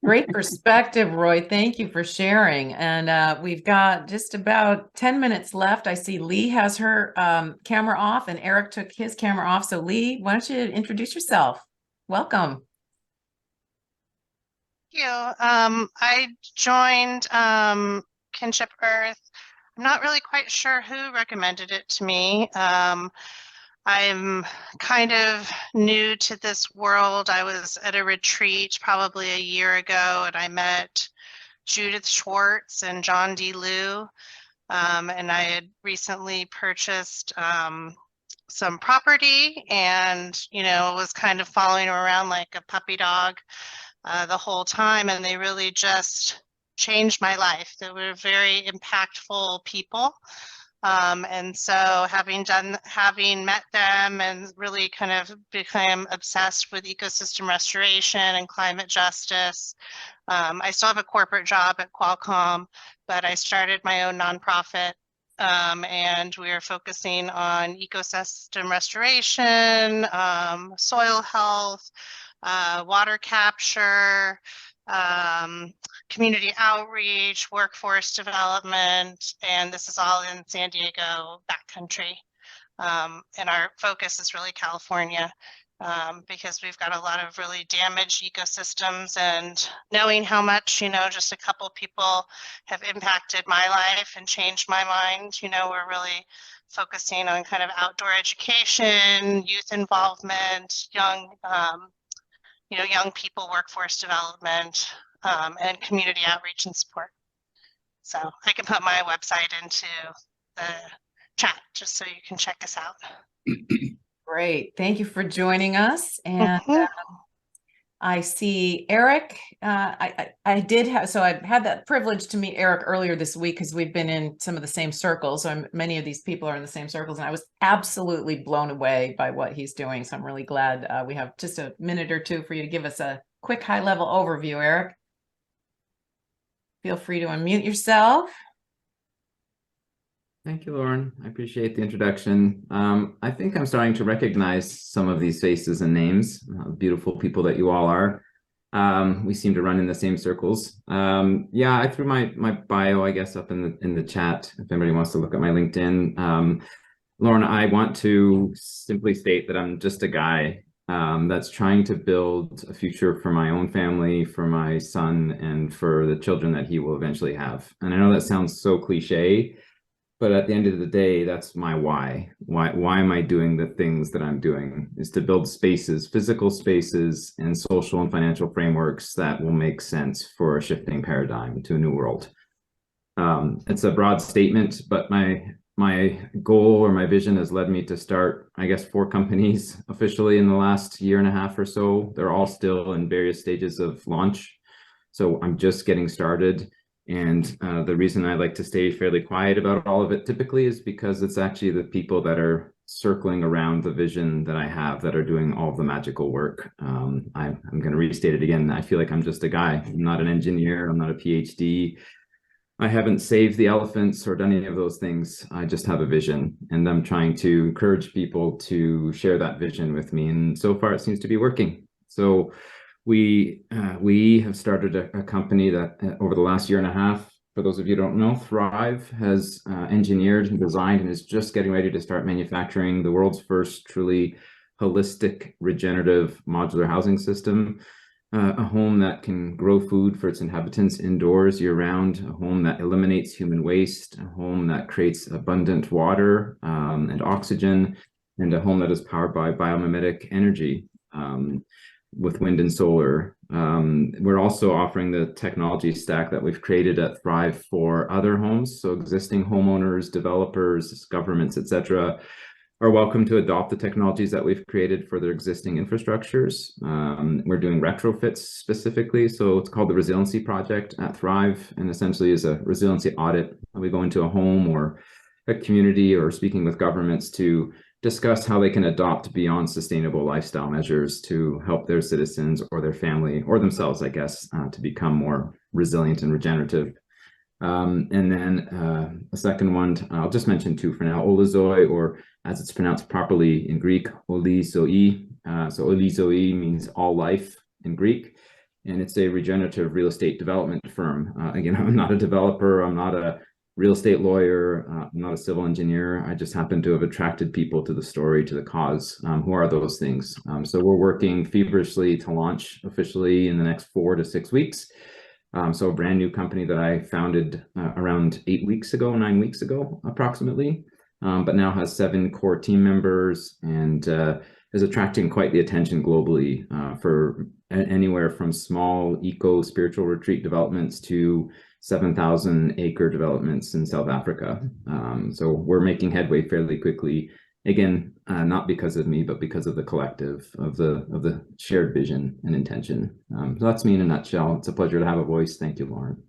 A: Great perspective, Roy. Thank you for sharing. And we've got just about 10 minutes left. I see Lee has her camera off, and Eric took his camera off. So Lee, why don't you introduce yourself? Welcome.
J: Thank you. I joined Kinship Earth. I'm not really quite sure who recommended it to me. I'm kind of new to this world. I was at a retreat probably a year ago, and I met Judith Schwartz and John D. Liu. And I had recently purchased some property, and, was kind of following them around like a puppy dog the whole time. And they really just changed my life. They were very impactful people. And so having met them and really kind of became obsessed with ecosystem restoration and climate justice. I still have a corporate job at Qualcomm, but I started my own nonprofit, and we are focusing on ecosystem restoration, soil health, water capture, community outreach, workforce development, and this is all in San Diego backcountry. And our focus is really California, because we've got a lot of really damaged ecosystems, and knowing how much, just a couple people have impacted my life and changed my mind, we're really focusing on kind of outdoor education, youth involvement, young people, workforce development, and community outreach and support. So I can put my website into the chat just so you can check us out.
A: Great. Thank you for joining us. And I see Eric. I've had that privilege to meet Eric earlier this week because we've been in some of the same circles. So many of these people are in the same circles, and I was absolutely blown away by what he's doing. So I'm really glad we have just a minute or two for you to give us a quick high-level overview, Eric. Feel free to unmute yourself.
K: Thank you, Lauren. I appreciate the introduction. I think I'm starting to recognize some of these faces and names, beautiful people that you all are. We seem to run in the same circles. Yeah, I threw my bio, I guess, up in the chat if anybody wants to look at my LinkedIn. Lauren, I want to simply state that I'm just a guy that's trying to build a future for my own family, for my son, and for the children that he will eventually have. And I know that sounds so cliche, but at the end of the day, that's my why. Why am I doing the things that I'm doing? Is to build spaces, physical spaces, and social and financial frameworks that will make sense for a shifting paradigm to a new world. It's a broad statement, but my goal or my vision has led me to start, I guess, 4 companies officially in the last year and a half or so. They're all still in various stages of launch. So I'm just getting started. And the reason I like to stay fairly quiet about all of it typically is because it's actually the people that are circling around the vision that I have that are doing all the magical work. I'm going to restate it again. I feel like I'm just a guy. I'm not an engineer. I'm not a PhD. I haven't saved the elephants or done any of those things. I just have a vision, and I'm trying to encourage people to share that vision with me. And so far, it seems to be working. So we have started a company that over the last year and a half, for those of you who don't know, Thrive has engineered and designed and is just getting ready to start manufacturing the world's first truly holistic, regenerative, modular housing system. A home that can grow food for its inhabitants indoors year-round, a home that eliminates human waste, a home that creates abundant water and oxygen, and a home that is powered by biomimetic energy with wind and solar. We're also offering the technology stack that we've created at Thrive for other homes. So existing homeowners, developers, governments, etc., are welcome to adopt the technologies that we've created for their existing infrastructures. We're doing retrofits specifically. So it's called the Resiliency Project at Thrive, and essentially is a resiliency audit. We go into a home or a community or speaking with governments to discuss how they can adopt beyond sustainable lifestyle measures to help their citizens or their family or themselves, I guess, to become more resilient and regenerative. And then a second one, I'll just mention two for now, Olizoi, or as it's pronounced properly in Greek, Olizoi. So Olizoi means all life in Greek, and it's a regenerative real estate development firm. Again, I'm not a developer, I'm not a real estate lawyer, I'm not a civil engineer. I just happen to have attracted people to the story, to the cause. Who are those things? So we're working feverishly to launch officially in the next 4 to 6 weeks. So a brand new company that I founded around 9 weeks ago, approximately, but now has 7 core team members and is attracting quite the attention globally for anywhere from small eco-spiritual retreat developments to 7,000-acre developments in South Africa. So we're making headway fairly quickly. Again, not because of me, but because of the collective, of the shared vision and intention. So that's me in a nutshell. It's a pleasure to have a voice. Thank you, Lauren.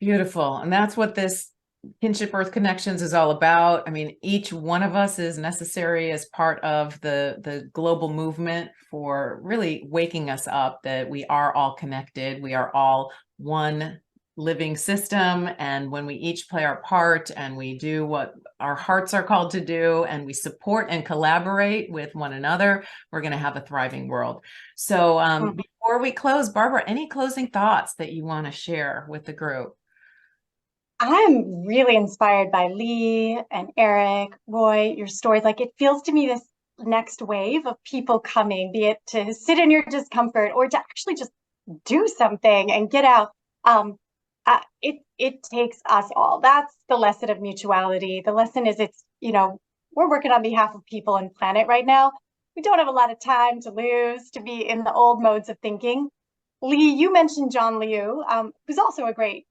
A: Beautiful. And that's what this Kinship Earth Connections is all about. I mean, each one of us is necessary as part of the global movement for really waking us up that we are all connected. We are all one living system, and when we each play our part and we do what our hearts are called to do and we support and collaborate with one another, we're going to have a thriving world. So before we close, Barbara, any closing thoughts that you want to share with the group?
C: I'm really inspired by Lee and Eric, Roy, your stories. Like, it feels to me this next wave of people coming, be it to sit in your discomfort or to actually just do something and get out. It takes us all. That's the lesson of Mutuality. The lesson is we're working on behalf of people and planet right now. We don't have a lot of time to lose, to be in the old modes of thinking. Lee, you mentioned John Liu, who's also a great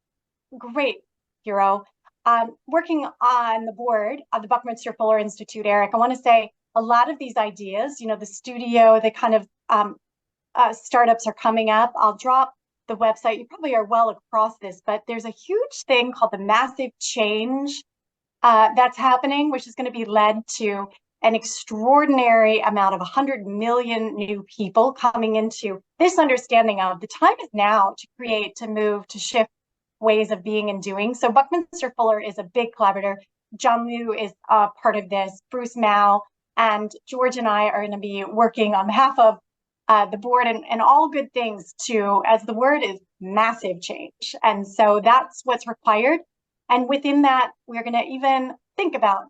C: hero, working on the board of the Buckminster Fuller Institute. Eric, I want to say a lot of these ideas, the studio, the kind of startups are coming up. I'll drop the website. You probably are well across this, but there's a huge thing called the massive change that's happening, which is going to be led to an extraordinary amount of 100 million new people coming into this understanding of the time is now to create, to move, to shift ways of being and doing. So Buckminster Fuller is a big collaborator. John Liu is part of this. Bruce Mao and George and I are going to be working on behalf of the board and all good things to, as the word is, massive change. And so that's what's required. And within that, we're going to even think about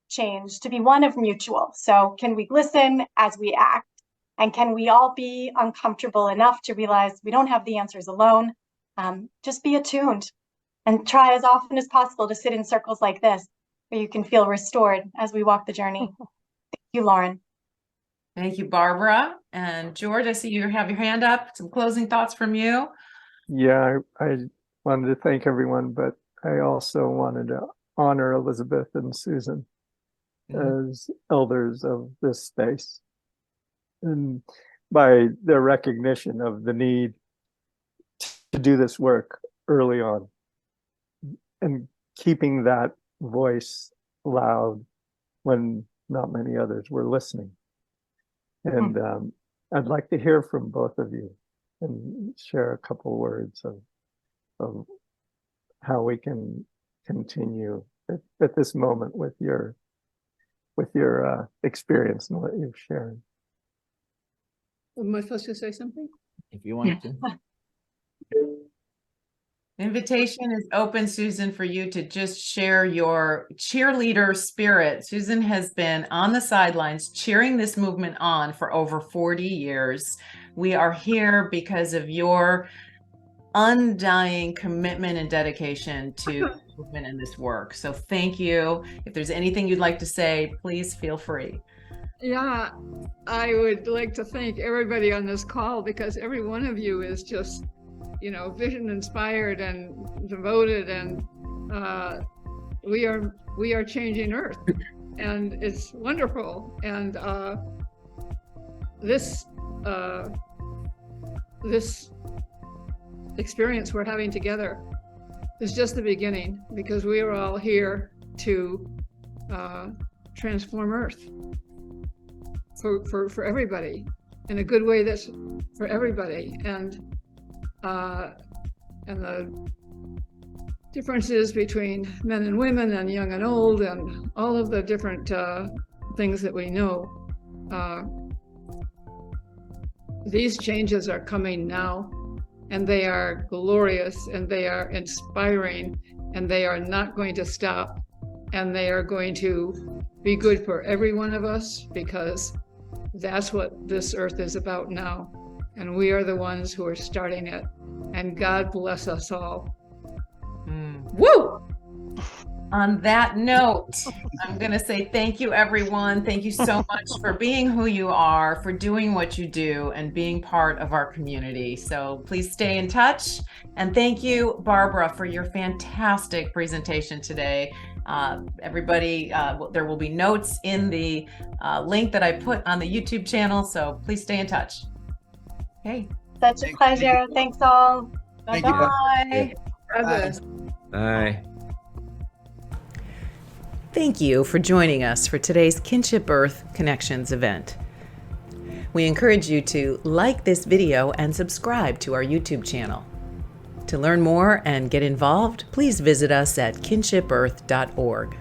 C: change to be one of mutual. So can we listen as we act? And can we all be uncomfortable enough to realize we don't have the answers alone? Just be attuned and try as often as possible to sit in circles like this where you can feel restored as we walk the journey. Thank you, Lauren.
A: Thank you, Barbara. And George, I see you have your hand up. Some closing thoughts from you.
B: Yeah, I wanted to thank everyone, but I also wanted to honor Elizabeth and Susan as elders of this space, and by their recognition of the need to do this work early on and keeping that voice loud when not many others were listening. And I'd like to hear from both of you and share a couple words of how we can continue at this moment with your experience and what you've shared.
L: Am I supposed to say something?
F: If you want to.
A: Invitation is open, Susan, for you to just share your cheerleader spirit. Susan has been on the sidelines cheering this movement on for over 40 years. We are here because of your undying commitment and dedication to movement and this work. So thank you. If there's anything you'd like to say, please feel free.
L: Yeah, I would like to thank everybody on this call, because every one of you is just, you know, vision inspired and devoted, and we are changing Earth, and it's wonderful. And this experience we're having together is just the beginning, because we are all here to transform Earth for everybody in a good way that's for everybody. And the differences between men and women and young and old and all of the different things that we know, these changes are coming now, and they are glorious, and they are inspiring, and they are not going to stop, and they are going to be good for every one of us, because that's what this Earth is about now. And we are the ones who are starting it. And God bless us all.
A: Woo! On that note, I'm going to say thank you, everyone. Thank you so much for being who you are, for doing what you do, and being part of our community. So please stay in touch. And thank you, Barbara, for your fantastic presentation today. Everybody, there will be notes in the link that I put on the YouTube channel. So please stay in touch. Okay.
C: Such a pleasure. Thanks all.
D: Thank you.
A: Bye.
L: Bye.
F: Bye.
A: Thank you for joining us for today's Kinship Earth Connections event. We encourage you to like this video and subscribe to our YouTube channel. To learn more and get involved, please visit us at kinshipearth.org.